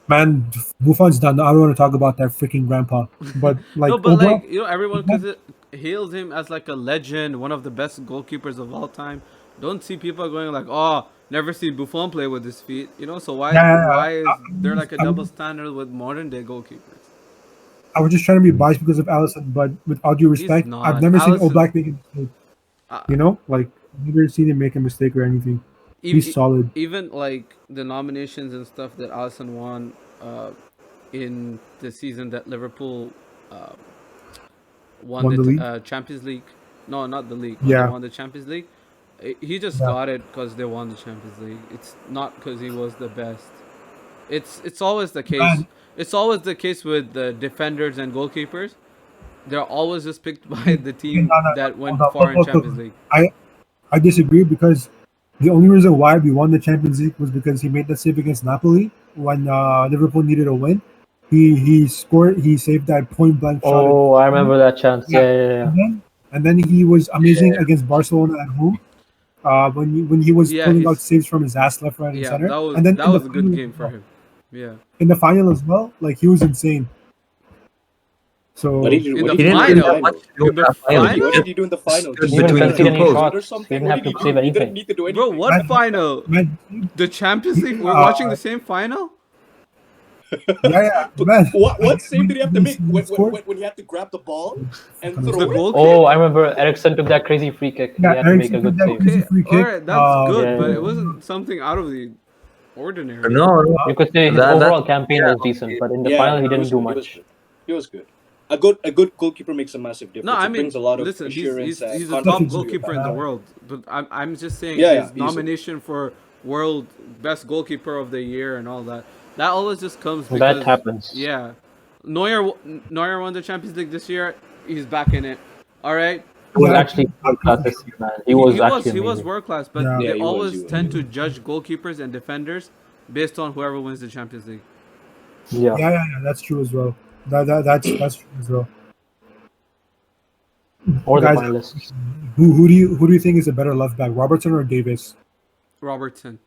Man, Buffon's done. I don't want to talk about that freaking grandpa. But like, No, but overall, everyone hails him as like a legend, one of the best goalkeepers of all time. Don't see people going like, "Oh, never seen Buffon play with his feet." So why is there like a double standard with modern day goalkeepers? I was just trying to be biased because of Allison, but with all due respect, not. I've never seen Alisson- Oblak make a mistake. Like I've never seen him make a mistake or anything. He's solid. Even like the nominations and stuff that Alisson won in the season that Liverpool won Won the league? Champions League. No, not the league. Yeah. They won the Champions League. He just Yeah. got it because they won the Champions League. It's not because he was the best. It's always the case. Man. It's always the case with the defenders and goalkeepers. They're always just picked by the team No, that went hold on, far in look. Champions League. I disagree because the only reason why we won the Champions League was because he made that save against Napoli when Liverpool needed a win. He scored. He saved that point blank shot. Oh, I remember that chance. Yeah. And then he was amazing against Barcelona at home. When he was Yeah, pulling out he's- saves from his ass left, right, and Yeah, center. that was and then that in the was a good final game as for well- him. Yeah. In the final as well, like he was insane. So What did you In what the did you do didn't in the final. really final? much to do with In the that final. What final? did you do in the final? Stood He didn't between the concede two any posts. shots. Or He something? didn't What have did to he save do? You anything. didn't need to do anything. Bro, what Man- final? man, The Champions League? We're Uh, watching the same final? yeah, man. What save did he have to make He scored? when he had to grab the ball and The throw The it? goal kick? Oh, I remember Ericsson took that crazy free kick. He Yeah, had to make a Eriksen good took that save. crazy Okay, free kick. alright, that's good, yeah, but yeah. it wasn't something out of the ordinary. No, You could say his That- overall that- campaign yeah, was decent, but in the Yeah, final he he didn't was do good, he was much. good. He was good. A good goalkeeper makes a massive difference. No, I It mean, brings a lot of listen, assurance. he's a and top confidence to your goalkeeper in the world. But I'm just saying Yeah, his easily. nomination for world best goalkeeper of the year and all that. That always just comes because That happens. Yeah, Neuer won the Champions League this year. He's back in it. All right. He was Yeah. actually world class this year, man. He was actually he was amazing. world class, but Yeah. Yeah, they he was, always he was. tend to judge goalkeepers and defenders based on whoever wins the Champions League. Yeah. Yeah, that's true as well. That's true as well. Or the Guys, finalists. Who do you think is a better left back, Robertson or Davis? Robertson.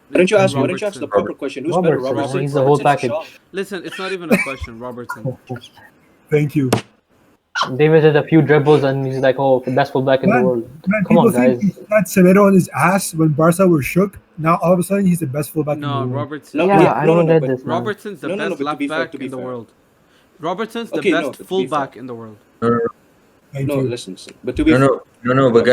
Why don't you ask the Robertson. proper question? Who's better, Robertson, Robertson? he's the whole Robertson, package. Shaw? Listen, it's not even a question, Robertson. Thank you. Davis did a few dribbles and he's like, oh, the best fullback in the world. Man, Come people on, think guys. he had Semedo on his ass when Barca were shook. Now all of a sudden he's the best fullback in the No, world. Robertson. No, Yeah, yeah, I no, don't no, get but this, man. Robertson's the No, no, no, best but to left be fair, back to be in the fair. world. Robertson's the Okay, no, best to be full fair. back in the world. Thank No, you. listen. But to be No. No, but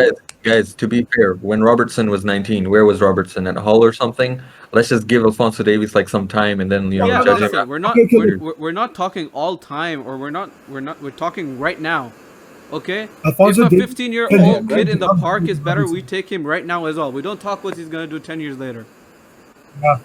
guys, to be fair, when Robertson was 19, where was Robertson, at Hull or something? Let's just give Alfonso Davies like some time and then Yeah, judge but him. listen, we're Okay, not okay. we're not talking all time, or we're talking right now. Okay? Alfonso If a Davies 15-year-old can kid in the become park better is than better, we Robertson. take him right now as well. We don't talk what he's gonna do 10 years later. Yeah.